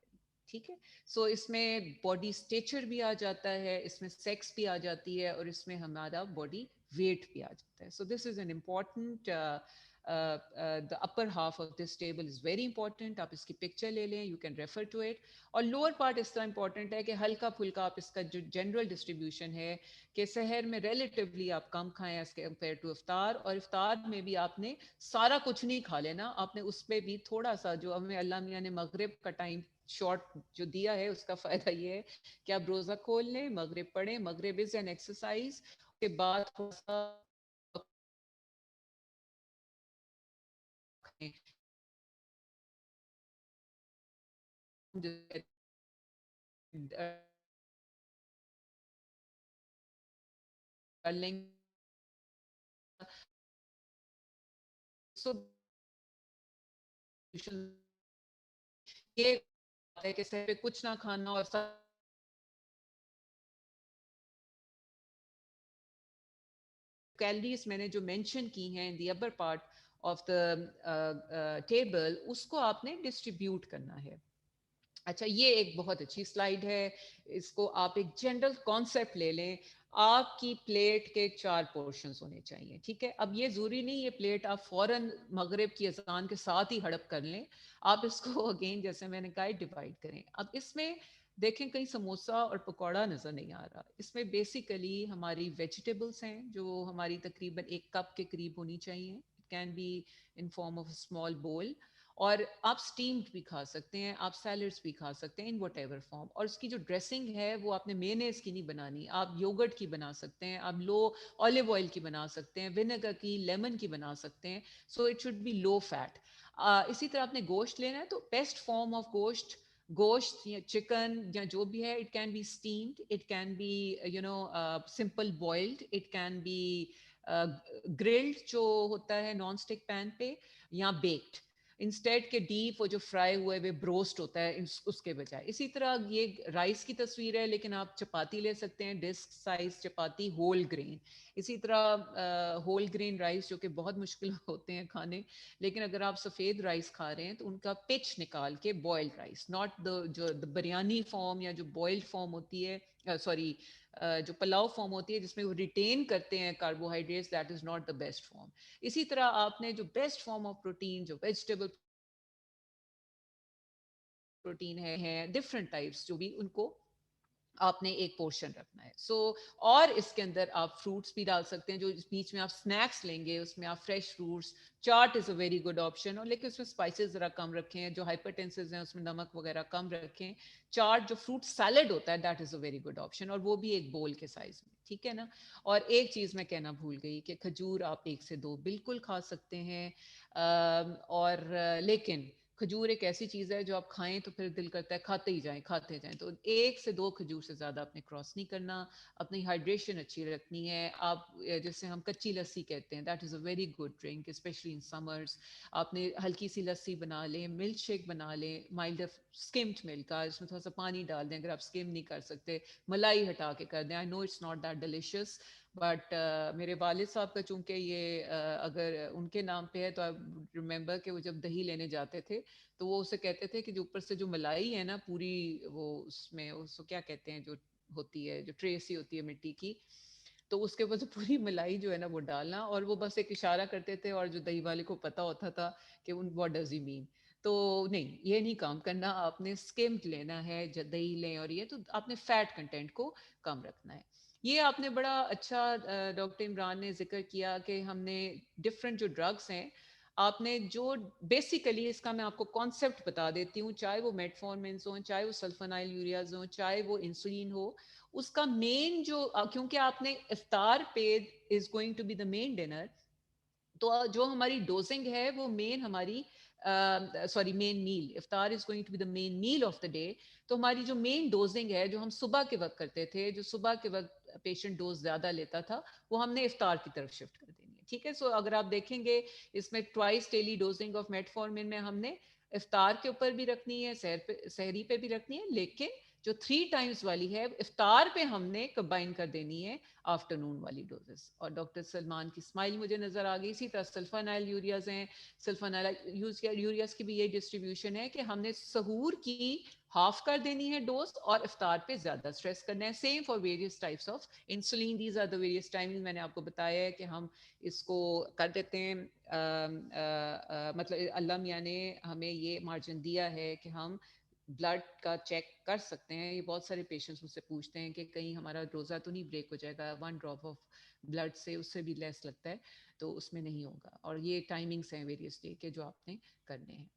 S2: ठीक है, सो इसमें बॉडी स्टेचर भी आ जाता है, इसमें सेक्स भी आ जाती है, और इसमें हमारा बॉडी वेट भी आ जाता है। So this is an important, the upper half of this table is very important. आप इसकी पिक्चर ले लें, you can refer to it. और लोअर पार्ट इस तरह इंपॉर्टेंट है कि हल्का फुल्का आप इसका जो जनरल डिस्ट्रीब्यूशन है कि शहर में रिलेटिवली आप कम खाएं एज कम्पेयर टू इफ्तार, और इफ्तार में भी आपने सारा कुछ नहीं खा लेना, आपने उस पर भी थोड़ा सा, जो हमें अल्लाह मियाँ ने मगरिब का टाइम शॉर्ट जो दिया है, उसका फायदा ये है कि आप रोजा खोल लें, मगरिब पढ़ें, मगरिब इज एन एक्सरसाइज के बाद थोड़ा सा कर लेंगे। सो ये है कि सर पे कुछ ना खाना और सब कैलोरीज मैंने जो मेंशन की हैं in the upper part of the table, उसको आपने डिस्ट्रीब्यूट करना है। अच्छा, ये एक बहुत अच्छी स्लाइड है, इसको आप एक जनरल कॉन्सेप्ट ले लें। आपकी प्लेट के 4 पोर्शंस होने चाहिए। ठीक है, अब ये जरूरी नहीं ये प्लेट आप फौरन मगरिब की अजान के साथ ही हड़प कर लें, आप इसको अगेन जैसे मैंने कहा डिवाइड करें। अब इसमें देखें कहीं समोसा और पकौड़ा नजर नहीं आ रहा, इसमें बेसिकली हमारी वेजिटेबल्स हैं जो हमारी तकरीबन 1 कप के करीब होनी चाहिए। It can be in form of small बोल, और आप स्टीम्ड भी खा सकते हैं, आप सैलड्स भी खा सकते हैं इन वट एवर फॉर्म। और उसकी जो ड्रेसिंग है वो आपने मेयोनेज़ की नहीं बनानी, आप योगर्ट की बना सकते हैं, आप लो ऑलिव ऑयल की बना सकते हैं, विनेगर की, लेमन की बना सकते हैं। So it should be low fat. इसी तरह आपने गोश्त लेना है तो बेस्ट फॉर्म ऑफ गोश्त या चिकन या जो भी है, it can be steamed, it can be simple boiled, it can be grilled जो होता है नॉन स्टिक पैन पे, या बेक्ड, इंस्टेड के डीप वो जो फ्राई हुए हुए ब्रोस्ट होता है उसके बजाय। इसी तरह ये राइस की तस्वीर है, लेकिन आप चपाती ले सकते हैं, डिस्क साइज चपाती, होल ग्रेन। इसी तरह होल ग्रेन राइस जो कि बहुत मुश्किल होते हैं खाने, लेकिन अगर आप सफ़ेद राइस खा रहे हैं तो उनका पिच निकाल के boiled rice, not the biryani form या जो बॉइल्ड फॉर्म होती है, सॉरी जो पुलाव फॉर्म होती है जिसमें वो रिटेन करते हैं carbohydrates, that is not the best form. इसी तरह आपने जो बेस्ट फॉर्म ऑफ प्रोटीन, जो वेजिटेबल प्रोटीन है डिफरेंट टाइप्स जो भी, उनको आपने एक पोर्शन रखना है। और इसके अंदर आप फ्रूट्स भी डाल सकते हैं, जो बीच में आप स्नैक्स लेंगे उसमें आप fresh fruits, chaat is a very good option, और लेकिन उसमें स्पाइसेस ज़रा कम रखें, जो हाइपरटेंसिव हैं उसमें नमक वगैरह कम रखें। चाट जो फ्रूट सैलड होता है that is a very good option, और वो भी एक बोल के साइज में, ठीक है ना। और एक चीज़ मैं कहना भूल गई कि खजूर आप 1 से 2 बिल्कुल खा सकते हैं, लेकिन खजूर एक ऐसी चीज़ है जो आप खाएं तो फिर दिल करता है खाते ही जाएं खाते जाएं, तो 1 से 2 खजूर से ज़्यादा आपने क्रॉस नहीं करना। अपनी हाइड्रेशन अच्छी रखनी है। आप जैसे हम कच्ची लस्सी कहते हैं, that is a very good drink specially in summers. आपने हल्की सी लस्सी बना लें, मिल्क शेक बना लें, माइल्ड स्किम्ड मिल्क का, इसमें थोड़ा सा पानी डाल दें अगर आप स्किम नहीं कर सकते, मलाई हटा के कर दें। I know it's not that delicious, but मेरे वालिद साहब का चूंकि ये अगर उनके नाम पे है तो आई रिमेंबर कि वो जब दही लेने जाते थे तो वो उसे कहते थे कि जो ऊपर से जो मलाई है ना पूरी, वो उसमें उसको क्या कहते हैं जो होती है, जो ट्रे सी होती है मिट्टी की, तो उसके ऊपर से पूरी मलाई जो है ना वो डालना, और वो बस एक इशारा करते थे और जो दही वाले को पता होता था कि उन व्हाट डज ही मीन। तो नहीं, ये नहीं काम करना, आपने स्किम्ड लेना है, दही लें, और ये तो आपने फैट कंटेंट को कम रखना है। ये आपने बड़ा अच्छा डॉक्टर इमरान ने जिक्र किया कि हमने डिफरेंट जो ड्रग्स हैं, आपने जो बेसिकली इसका मैं आपको कॉन्सेप्ट बता देती हूँ, चाहे वो मेटफॉर्मिन हो, चाहे वो सल्फोनाइल यूरियाज हो, चाहे वो इंसुलिन हो, उसका मेन जो क्योंकि आपने इफ्तार पे is going to be the main dinner, तो जो हमारी डोजिंग है वो मेन हमारी सॉरी मेन मील, इफ्तार is going to be the main meal of the day. तो हमारी जो मेन डोजिंग है जो हम सुबह के वक्त करते थे, जो सुबह के वक्त पेशेंट डोज ज्यादा लेता था, वो हमने इफ्तार की तरफ शिफ्ट कर देनी है, ठीक है। सो अगर आप देखेंगे इसमें twice daily dosing of metformin में हमने इफ्तार के ऊपर भी रखनी है, सहरी पे भी रखनी है, लेकिन जो 3 टाइम्स वाली है इफ्तार पे हमने कंबाइन कर देनी है आफ्टरनून वाली डोजेस। और डॉक्टर सलमान की स्माइल मुझे नजर आ गई। इसी तरह सल्फानाइल यूरियाज हैं, सल्फानाइल यूरियाज की भी ये डिस्ट्रीब्यूशन है कि हमने सहूर की हाफ कर देनी है डोज और इफ्तार पे ज्यादा स्ट्रेस करना है। Same for various types of insulin, these are the various timing. मैंने आपको बताया है कि हम इसको कर देते हैं, मतलब अल्लाह मियाँ ने हमें ये मार्जिन दिया है कि हम ब्लड का चेक कर सकते हैं। ये बहुत सारे पेशेंट्स मुझसे पूछते हैं कि कहीं हमारा रोज़ा तो नहीं ब्रेक हो जाएगा, 1 ड्रॉप ऑफ ब्लड से, उससे भी लेस लगता है, तो उसमें नहीं होगा। और ये टाइमिंग्स हैं वेरियस डे के जो आपने करने हैं।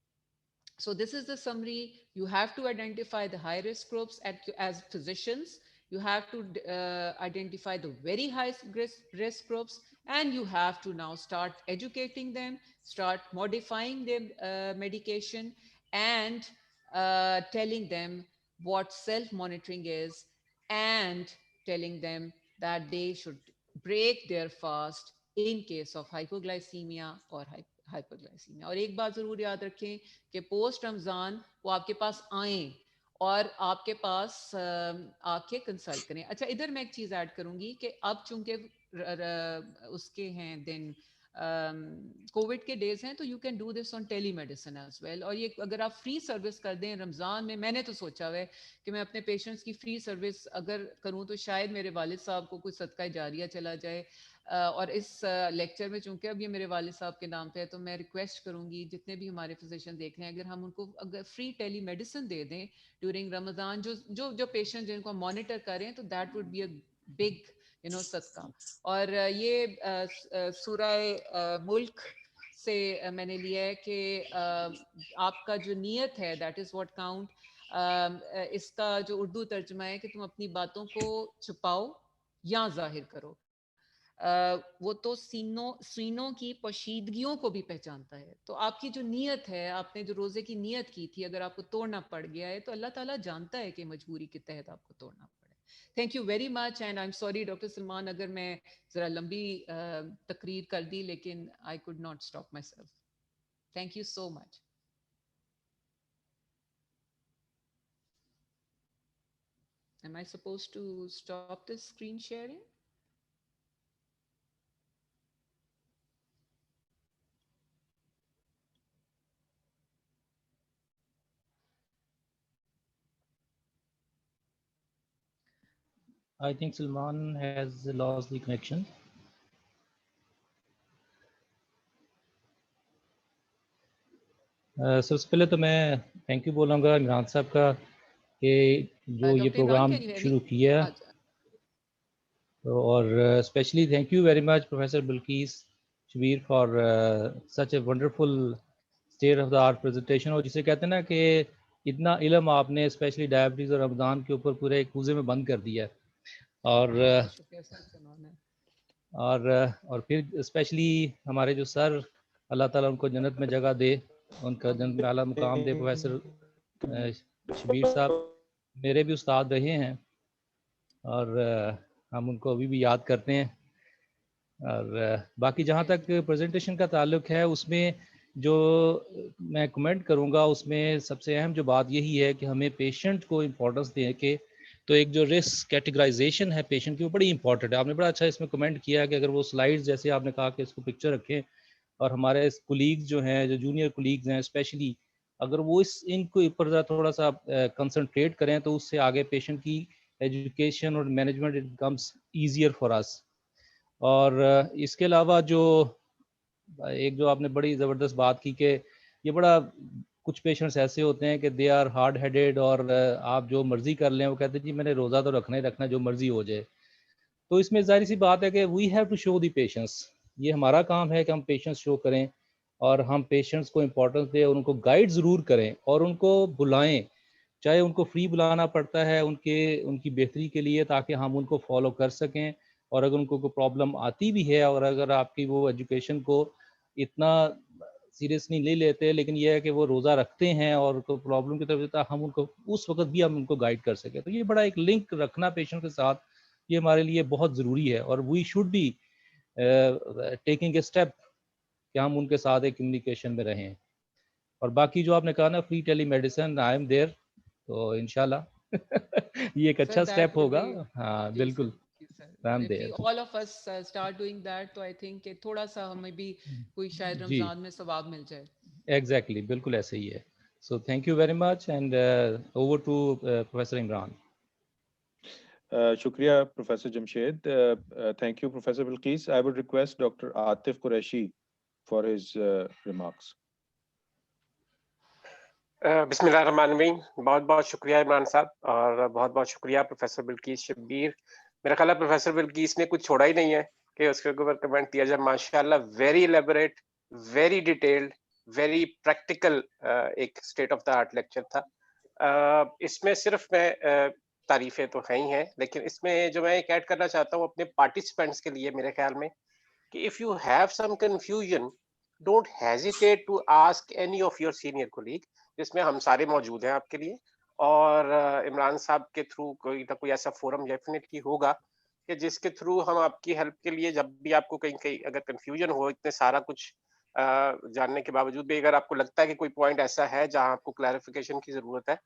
S2: So this is the summary. You have to identify the high risk groups as physicians. You have to identify the very high risk groups, and you have to now start educating them, start modifying their medication, and telling them what self-monitoring is, and telling them that they should break their fast in case of hypoglycemia or hyperglycemia. और एक बात जरूर याद रखें कि post Ramzan वो आपके पास आए और आपके पास आके कंसल्ट करें। अच्छा, इधर मैं एक चीज ऐड करूंगी कि अब चूंकि उसके हैं दिन कोविड के डेज हैं, तो you can do this on telemedicine as well. और ये अगर आप फ्री सर्विस कर दें रमज़ान में, मैंने तो सोचा हुआ है कि मैं अपने पेशेंट्स की फ्री सर्विस अगर करूं तो शायद मेरे वालिद साहब को कुछ सदका जारिया चला जाए। और इस लेक्चर में चूंकि अब ये मेरे वालिद साहब के नाम पे है, तो मैं रिक्वेस्ट करूंगी जितने भी हमारे फिजिशियन देख रहे हैं, अगर हम उनको अगर फ्री टेली मेडिसिन दे दें ड्यूरिंग रमज़ान, जो पेशेंट जिनको हम मॉनिटर करें, तो that would be a big सदका। और ये सूरह मुल्क से मैंने लिया है कि आपका जो नीयत है दैट इज व्हाट काउंट। इसका जो उर्दू तर्जुमा है कि तुम अपनी बातों को छुपाओ या जाहिर करो। वो तो सीनों की पोशीदगियों को भी पहचानता है। तो आपकी जो नीयत है, आपने जो रोजे की नीयत की थी, अगर आपको तोड़ना पड़ गया है तो अल्लाह ताला जानता है कि मजबूरी के तहत आपको तोड़ना पड़े। Thank you very much and I am sorry doctor Salman अगर मैं जरा लंबी तकरीर कर दी, लेकिन I could not stop my self. Thank you so much. Am I supposed to stop this screen sharing?
S5: I think Salman has lost the connection. सबसे पहले तो मैं थैंक यू बोलूँगा इमरान साहब का कि जो ये
S2: Dr. Imran,
S5: programme
S2: can you hear me?
S5: शुरू किया,
S2: अच्छा।
S5: और specially thank you very much professor Bilquis Shabbir for such a wonderful state of the art presentation. और जिसे कहते हैं ना कि इतना इल्म आपने स्पेशली डायबिटीज़ और रमज़ान के ऊपर पूरे एक कूजे में बंद कर दिया है। और
S2: बहुत शुक्रिया सर, सुनाने।
S5: और फिर स्पेशली हमारे जो सर, अल्लाह ताला उनको जन्नत में जगह दे, उनका जन्नत में आला मुकाम दे। प्रोफेसर शबीर साहब मेरे भी उस्ताद रहे हैं और हम उनको अभी भी याद करते हैं। और बाकी जहाँ तक प्रेजेंटेशन का ताल्लुक है, उसमें जो मैं कमेंट करूँगा उसमें सबसे अहम जो बात यही है कि हमें पेशेंट को इम्पोर्टेंस दें कि तो एक जो रिस्क कैटेगराइजेशन है पेशेंट की वो बड़ी इंपॉर्टेंट है। आपने बड़ा अच्छा इसमें कमेंट किया कि अगर वो स्लाइड्स जैसे आपने कहा कि इसको पिक्चर रखें और हमारे कोलीग्स जो हैं, जो जूनियर कोलीग्स हैं स्पेशली, अगर वो इनको ऊपर थोड़ा सा कंसंट्रेट करें तो उससे आगे पेशेंट की एजुकेशन और management it becomes easier for us. और इसके अलावा जो आपने बड़ी ज़बरदस्त बात की कि ये बड़ा कुछ पेशेंट्स ऐसे होते हैं कि दे आर हार्ड हेडेड और आप जो मर्ज़ी कर लें, वो कहते हैं जी मैंने रोज़ा तो रखना ही रखना, जो मर्ज़ी हो जाए। तो इसमें ज़ाहिर सी बात है कि we have to show the patience. ये हमारा काम है कि हम पेशेंस शो करें और हम पेशेंट्स को इम्पोर्टेंस दें और उनको गाइड ज़रूर करें और उनको बुलाएं, चाहे उनको फ्री बुलाना पड़ता है उनकी बेहतरी के लिए, ताकि हम उनको फॉलो कर सकें। और अगर उनको कोई प्रॉब्लम आती भी है और अगर आपकी वो एजुकेशन को इतना सीरियसली नहीं लेते, लेकिन ये है कि वो रोज़ा रखते हैं और को प्रॉब्लम की तरफ देता, हम उनको उस वक्त भी हम उनको गाइड कर सकें। तो ये बड़ा एक लिंक रखना पेशेंट के साथ, ये हमारे लिए बहुत ज़रूरी है। और we should be taking a step कि हम उनके साथ एक कम्युनिकेशन में रहें। और बाकी जो आपने कहा ना free telemedicine, I am there, तो इंशाल्लाह ये एक
S2: Sir,
S5: अच्छा
S2: that
S5: स्टेप
S2: will
S5: होगा।
S2: be
S5: हाँ
S2: जी सर,
S5: बिल्कुल,
S2: जी सर।
S5: आई
S2: और
S5: am
S2: if we
S5: there.
S2: all of us start doing that, तो I think कि थोड़ा सा हमें भी कोई शायद
S5: जी
S2: रमजान में सवाब मिल जाए।
S5: एग्जैक्टली, बिल्कुल ऐसे ही है। So thank you very much and over to professor Imran.
S1: शुक्रिया professor Jamshed. Thank you professor Bilquis. I would request doctor Atif Qureshi for his remarks.
S6: बिस्मिल्लाहिर्रहमानिर्रहीम। बहुत बहुत शुक्रिया इमरान साहब और बहुत बहुत शुक्रिया प्रोफेसर बिल्किस शब्बीर। मेरा ख्याल है प्रोफेसर बिल्किस ने कुछ छोड़ा ही नहीं है कि उसके ऊपर कमेंट दिया जाए। माशाल्लाह, very elaborate, very detailed, very practical एक state of the art lecture था। इसमें सिर्फ मैं तारीफें तो हैं ही हैं, लेकिन इसमें जो मैं एक ऐड करना चाहता हूँ अपने पार्टिसिपेंट्स के लिए, मेरे ख्याल में कि if you have some confusion, don't hesitate to ask any of your senior colleague, जिसमें हम सारे मौजूद हैं आपके लिए। और इमरान साहब के थ्रू कोई ना कोई ऐसा फोरम डेफिनेटली होगा कि जिसके थ्रू हम आपकी हेल्प के लिए, जब भी आपको कहीं कहीं अगर कंफ्यूजन हो, इतने सारा कुछ जानने के बावजूद भी अगर आपको लगता है कि कोई पॉइंट ऐसा है जहां आपको क्लैरिफिकेशन की जरूरत है,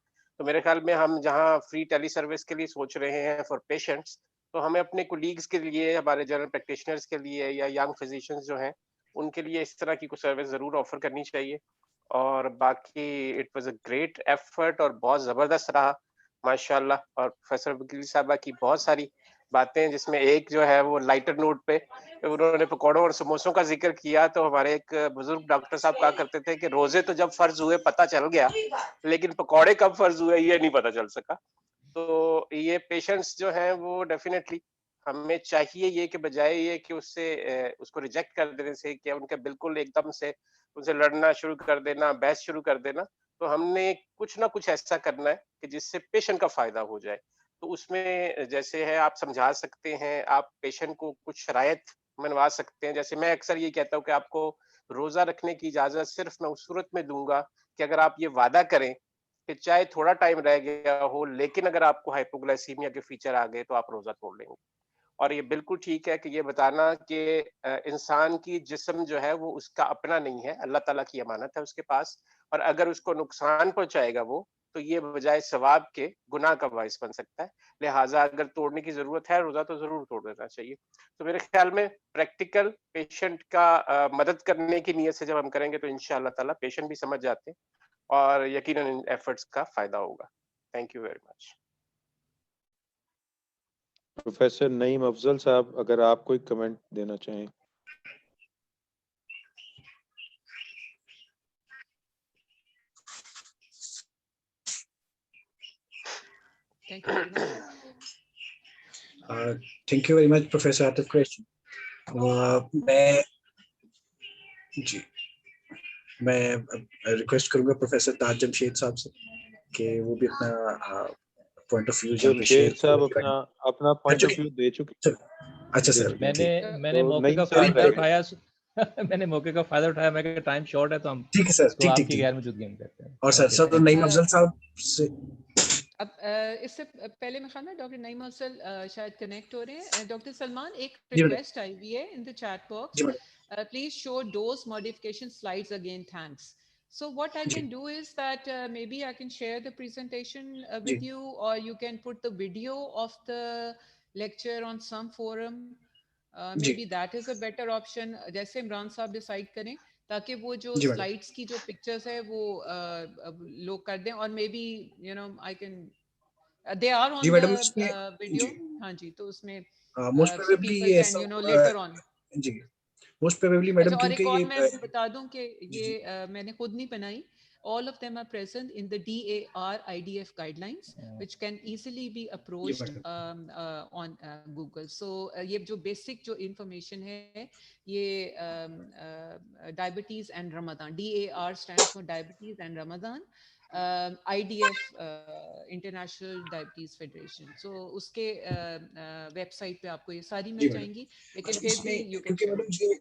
S6: तो मेरे ख्याल में हम जहां फ्री टेली सर्विस के लिए सोच रहे हैं फॉर पेशेंट्स, तो हमें अपने कोलीग्स के लिए, हमारे जनरल प्रैक्टिशनर्स के लिए या यंग फिजिशियंस जो हैं उनके लिए इस तरह की कुछ सर्विस जरूर ऑफर करनी चाहिए। और बाकी it was a great effort और बहुत जबरदस्त रहा माशाल्लाह। और प्रोफेसर वकील साहबा की बहुत सारी बातें, जिसमें एक जो है वो लाइटर नोट पे उन्होंने पकौड़ों और समोसों का जिक्र किया। तो हमारे एक बुजुर्ग डॉक्टर साहब कहा करते थे कि रोजे तो जब फर्ज हुए पता चल गया, लेकिन पकौड़े कब फर्ज हुए ये नहीं पता चल सका। तो ये पेशेंट्स जो हैं वो डेफिनेटली हमें चाहिए ये कि बजाय ये कि उसको रिजेक्ट कर देने से, कि उनके बिल्कुल एकदम से उनसे लड़ना शुरू कर देना, बहस शुरू कर देना, तो हमने कुछ ना कुछ ऐसा करना है कि जिससे पेशेंट का फायदा हो जाए। तो उसमें जैसे है आप समझा सकते हैं, आप पेशेंट को कुछ शरायत मनवा सकते हैं। जैसे मैं अक्सर ये कहता हूँ कि आपको रोजा रखने की इजाजत सिर्फ मैं उस सूरत में दूंगा कि अगर आप ये वादा करें कि चाहे थोड़ा टाइम रह गया हो, लेकिन अगर आपको हाइपोग्लाइसीमिया के फीचर आ गए तो आप रोजा तोड़ लेंगे। और ये बिल्कुल ठीक है कि ये बताना कि इंसान की जिस्म जो है वो उसका अपना नहीं है, अल्लाह ताला की अमानत है उसके पास। और अगर उसको नुकसान पहुंचाएगा वो, तो ये बजाय सवाब के गुनाह का बायस बन सकता है। लिहाजा अगर तोड़ने की जरूरत है रोजा, तो जरूर तोड़ देना चाहिए। तो मेरे ख्याल में प्रैक्टिकल पेशेंट का मदद करने की नीयत से जब हम करेंगे तो इंशाअल्लाह ताला पेशेंट भी समझ जाते हैं और यकीनन इन एफर्ट्स का फायदा होगा। Thank you very much.
S1: Professor Naeem Afzal साहब, अगर आप कोई कमेंट देना चाहें।
S2: Thank you very much.
S4: Thank you very much, Professor Atif Qureshi. मैं रिक्वेस्ट करूंगा प्रोफेसर ताज जमशेद साहब से कि वो भी अपना पॉइंट ऑफ व्यू
S1: जमशेद साहब अपना पॉइंट ऑफ व्यू दे चुके।
S4: अच्छा सर,
S5: मैंने मौके का फायदा उठाया मैंने मौके का फायदा उठाया। मैं कहा टाइम शॉर्ट है तो हम
S4: ठीक है सर,
S5: इसको आपकी गैर मौजूदगी में करते हैं।
S4: और सर तो नईम अफजल साहब से
S2: अब इससे पहले मैं ख्याल डॉक्टर नईम अफजल शायद कनेक्ट हो रहे हैं। डॉक्टर सलमान, एक रिक्वेस्ट आई हुई है in the chat box, please show dose modification slides again, thanks. So what I can do is that maybe I can share the presentation with you, or you can put the video of the lecture on some forum. Maybe that is a better option. जैसे इमरान साहब decide करें, ताकि वो जो slides की जो pictures है वो लोग कर दें, और maybe you know I can they are on the video. हाँ जी, तो उसमें
S4: मोस्ट प्रोबेबली ये
S2: यू नो लेटर ऑन
S4: जी मोस्ट प्रोबेबली मैडम, क्योंकि
S2: ये मैं बता दूं कि ये मैंने खुद नहीं बनाई. All of them are present in the DAR IDF guidelines, which can easily be approached on Google. So ये जो basic जो information है, ये diabetes and Ramadan. DAR stands for diabetes and Ramadan. IDF International Diabetes Federation. So उसके website पे आपको ये सारी मिल जाएंगी, लेकिन फिर भी you can share.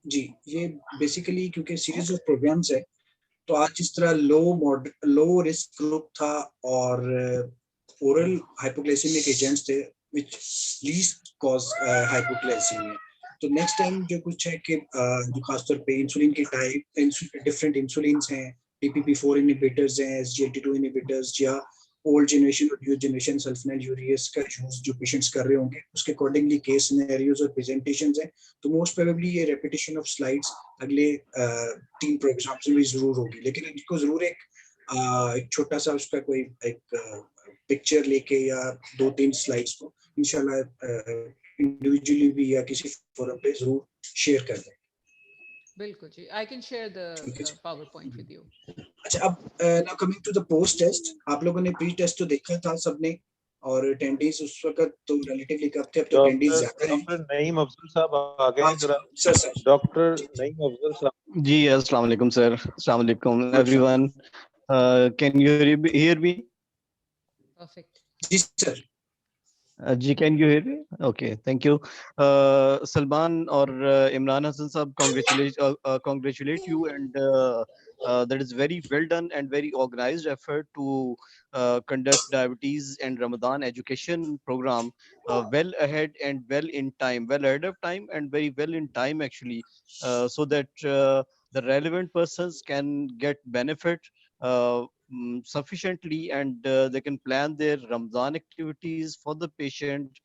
S4: जी, ये बेसिकली क्योंकि सीरीज ऑफ प्रोग्राम्स है, तो आज जिस तरह लो रिस्क ग्रुप था और ओरल हाइपोग्लाइसेमिक एजेंट्स थे व्हिच लीस्ट कॉज हाइपोग्लाइसेमिया, तो नेक्स्ट टाइम जो कुछ है कि जो खासतौर पे इंसुलिन के टाइप, डिफरेंट इंसुलिन्स हैं, DPP4 इनहिबिटर्स हैं, SGLT2 इनहिबिटर्स, या ओल्ड जनरेशन और न्यू जनरेशन सल्फोनाइलयूरियस का यूज जो पेशेंट्स कर रहे होंगे, उसके अकॉर्डिंगली केस सिनेरियोज और प्रेजेंटेशंस हैं. तो मोस्ट प्रोबेबली ये रेपिटेशन ऑफ स्लाइड्स अगले 3 प्रोग्राम्स में भी जरूर होगी, लेकिन इनको जरूर एक छोटा सा उसका कोई एक पिक्चर लेके या 2-3 स्लाइड्स को इंशाल्लाह इंडिविजुअली भी या किसी फोरम पे जरूर शेयर कर दें.
S2: बिल्कुल जी, I can share the PowerPoint with you.
S4: अच्छा, अब now coming to the post test, आप लोगों ने प्री टेस्ट तो देखा था सबने, और अटेंडेंस उस वक्त तो रिलेटिवली कम थे, अब तो अटेंडेंस ज्यादा है.
S1: डॉक्टर नईम अफजल साहब आ गए हैं जरा.
S4: सर
S1: डॉक्टर नईम अफजल साहब
S7: जी, अस्सलाम वालेकुम सर. अस्सलाम वालेकुम everyone. Can you hear me?
S2: Perfect.
S4: जी सर.
S7: जी, can you hear me? Okay, thank you. Salman और इमरान हसन साहब, congratulate you, and that is very well done and very organized effort to conduct diabetes and Ramadan education program well ahead and well in time, well ahead of time and very well in time actually, so that the relevant persons can get benefit sufficiently, and they can plan their Ramadan activities for the patient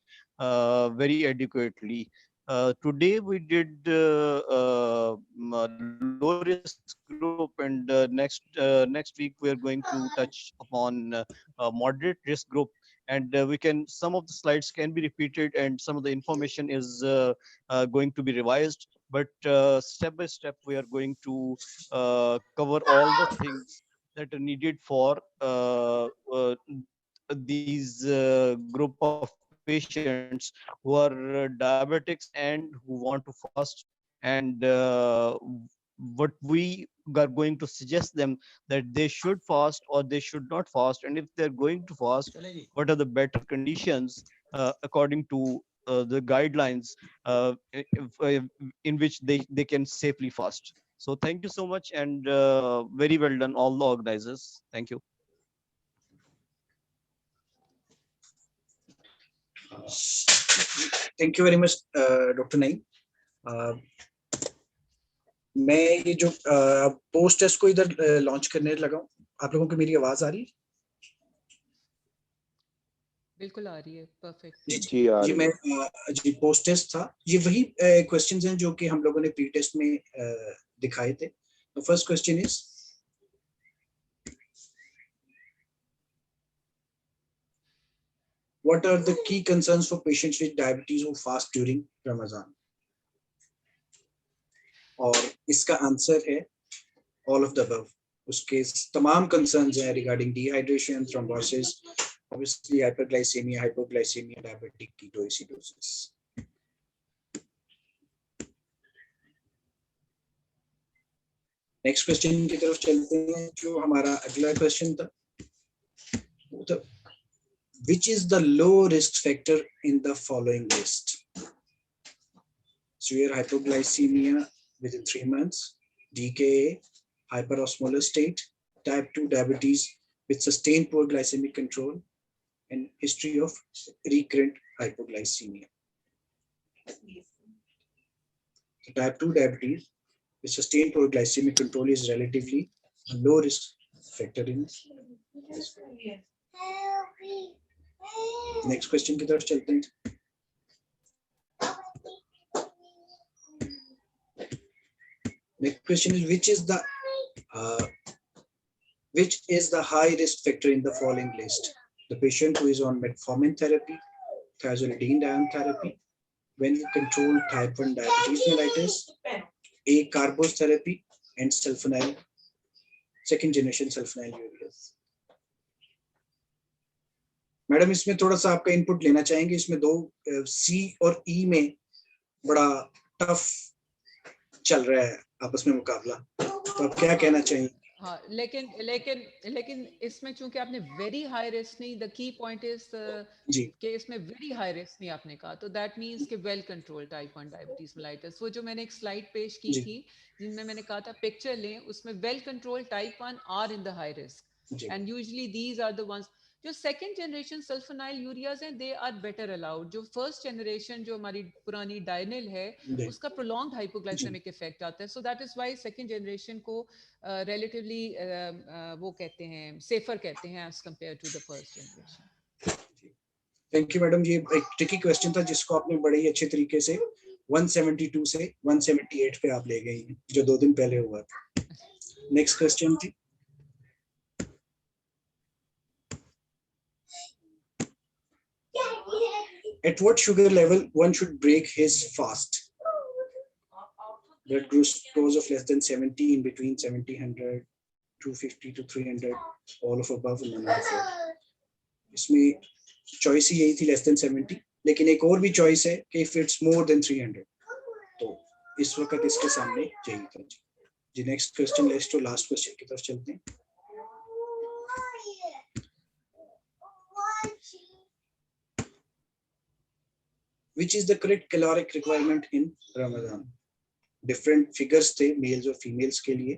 S7: very adequately. Today we did low risk group, and next week we are going to touch upon moderate risk group, and some of the slides can be repeated and some of the information is going to be revised, but step by step we are going to cover all the things that are needed for these group of patients who are diabetics and who want to fast, and what we are going to suggest them that they should fast or they should not fast, and if they're going to fast, what are the better conditions according to the guidelines in which they can safely fast. So thank you so much, and very well done all the organizers. Thank you.
S4: Thank you very much doctor Naeem. मैं ये जो post test को इधर launch करने लगा हूँ, आप लोगों को मेरी आवाज आ रही है?
S2: बिल्कुल आ रही है. परफेक्ट.
S1: जी आ रही है.
S4: मैं जी पोस्ट टेस्ट था, ये वही क्वेश्चंस हैं जो कि हम लोगों ने प्री टेस्ट में दिखाए थे. तो first question is, what are the key concerns for patients with diabetes who fast during Ramadan? और इसका आंसर है all of the above. उसके तमाम concerns हैं regarding dehydration, thrombosis, obviously hyperglycemia, hypoglycemia, diabetic ketoacidosis. Next question की तरफ चलते हैं। जो हमारा अगला क्वेश्चन था, तो which is the low risk factor in the following list? Severe hypoglycemia within 3 months, DKA, hyperosmolar state, type 2 diabetes with sustained poor glycemic control, and history of recurrent hypoglycemia. So type 2 diabetes with sustained poor glycemic control is relatively a low risk factor in this. Next question की तरफ चलते हैं। Next question is which is the high risk factor in the following list? The patient who is on metformin therapy, thiazolidine therapy, when you control type 1 diabetes mellitus, A carbose therapy, and sulfonyl, second generation sulfonylureas. Madam इसमें थोड़ा सा आपका input लेना चाहेंगे। इसमें दो सी और ई में बड़ा टफ चल रहा है आपस में मुकाबला, तो आप क्या कहना चाहेंगे?
S2: हाँ, लेकिन इसमें चूंकि आपने वेरी हाई रिस्क नहीं, द की पॉइंट इज कि इसमें वेरी हाई रिस्क नहीं आपने कहा, तो दैट मींस कि well control type 1 diabetes mellitus. वो जो मैंने एक स्लाइड पेश की थी जिनमें मैंने कहा था पिक्चर लें, उसमें well control type 1 are in the high risk and usually these are the ones. जो सेकंड जनरेशन सल्फोनाइल यूरियाज हैं, दे आर बेटर अलाउड। जो फर्स्ट जनरेशन जो हमारी पुरानी डायनिल है, उसका प्रोलॉन्ग्ड हाइपोग्लाइसेमिक इफेक्ट आता है, so that is why second generation को रिलेटिवली वो कहते हैं, सेफर कहते हैं as compared to the first generation.
S4: Thank you madam. ये एक ट्रिकी क्वेश्चन था जिसको आपने बड़े ही अच्छे तरीके से 172 से 178 पे आप ले गई हैं, जो 2 दिन पहले हुआ था। नेक्स्ट क्वेश्चन थी, at what sugar level one should break his fast? Blood glucose of less than 70, in between 70, 100, 250 to 300, all of above and none of that. इसमें चॉइस ही यही थी लेस देन 70, लेकिन एक और भी चॉइस है कि इफ इट्स मोर देन 300, तो इस वक्त इसके सामने यही था जी। Next question, next to last question की तरफ चलते हैं। Which is the correct caloric requirement in Ramadan? Different figures थे मेल्स और फीमेल्स के लिए।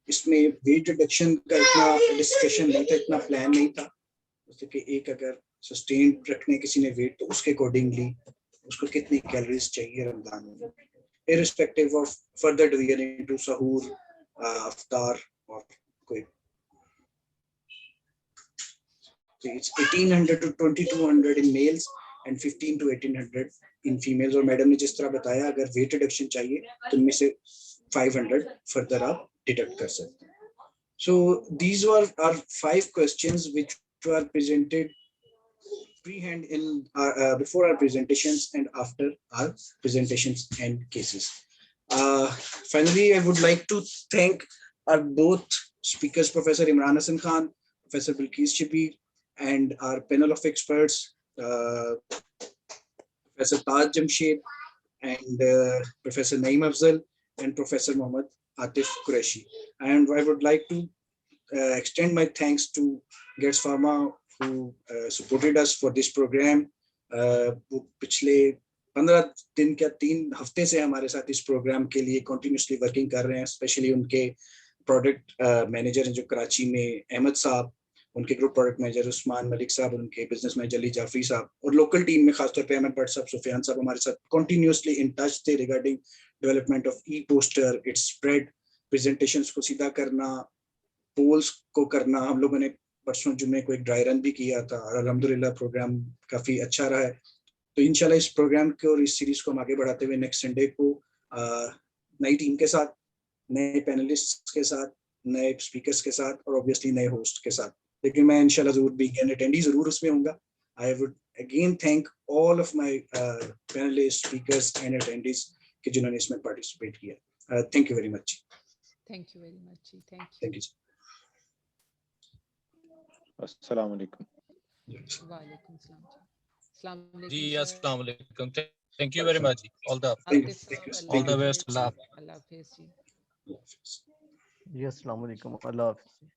S4: इसमें वेट रिडक्शन का इतना डिस्कशन नहीं था, इतना प्लान नहीं था। जैसे कि एक अगर सस्टेन रखने किसी ने वेट, तो उसके अकॉर्डिंगली उसको कितनी कैलोरीज चाहिए रमजान में, irrespective of further division into सहूर, अफ्तार और कोई। It's 1800 to 2200 in males and 15 to 1800 in females। और मैडम ने जिस तरह बताया, अगर वेट रिडक्शन चाहिए तो इनमें से 500 फर्दर आप डिडक्ट कर सकते हैं। So these were our 5 questions which were presented pre-hand in before our presentations and after our presentations and cases. Finally, I would like to thank our both speakers, Professor Imran Hassan Khan, Professor Bilqis Shabbir, and our panel of experts, Professor Taj Jamshed and Professor Naeem Afzal and Professor Mohammad Atif Qureshi. And I would like to extend my thanks to Gates Pharma who supported us for this program. पिछले 15 दिन क्या 3 हफ्ते से हमारे साथ इस programme के लिए कंटिन्यूसली वर्किंग कर रहे हैं। स्पेशली उनके प्रोडक्ट मैनेजर हैं जो कराची में, अहमद साहब, उनके group product manager Usman Malik साहब, उनके बिजनेस मैनेजर अली जाफरी साहब, और लोकल टीम में खासतौर पे अहमद भट्ट साहब, सुफियान साहब हमारे साथ कंटिन्यूसली इन टच थे regarding development of E poster, it's spread, presentations को सीधा करना, पोल्स को करना। हम लोगों ने परसों जुम्मे को एक ड्राई रन भी किया था और अल्हम्दुलिल्लाह प्रोग्राम काफी अच्छा रहा है। तो इंशाल्लाह इस प्रोग्राम के और इस सीरीज को हम आगे बढ़ाते हुए नेक्स्ट संडे को नई टीम के साथ, नए पैनलिस्ट के साथ, नए स्पीकर्स के साथ और ऑब्वियसली नए होस्ट के साथ, लेकिन मैं इंशाल्लाह जरूर भी अटेंडी जरूर उसमें होऊंगा। I would again thank all of my panelist, speakers and attendees कि जिन्होंने इसमें पार्टिसिपेट किया। Thank you very much.
S2: Thank you very much.
S4: Thank you.
S1: अस्सलाम वालेकुम।
S2: वालेकुम सलाम जी। अस्सलाम
S8: जी
S2: वालेकुम सर।
S8: अस्सलाम वालेकुम, थैंक यू वेरी मच जी, all the
S2: Atif sahab,
S8: all the
S2: Allah
S8: best,
S2: हाफिज।
S8: अल्लाह हाफिज।
S2: अल्लाह हाफिज जी।
S7: जी अस्सलाम वालेकुम, अल्लाह हाफिज़।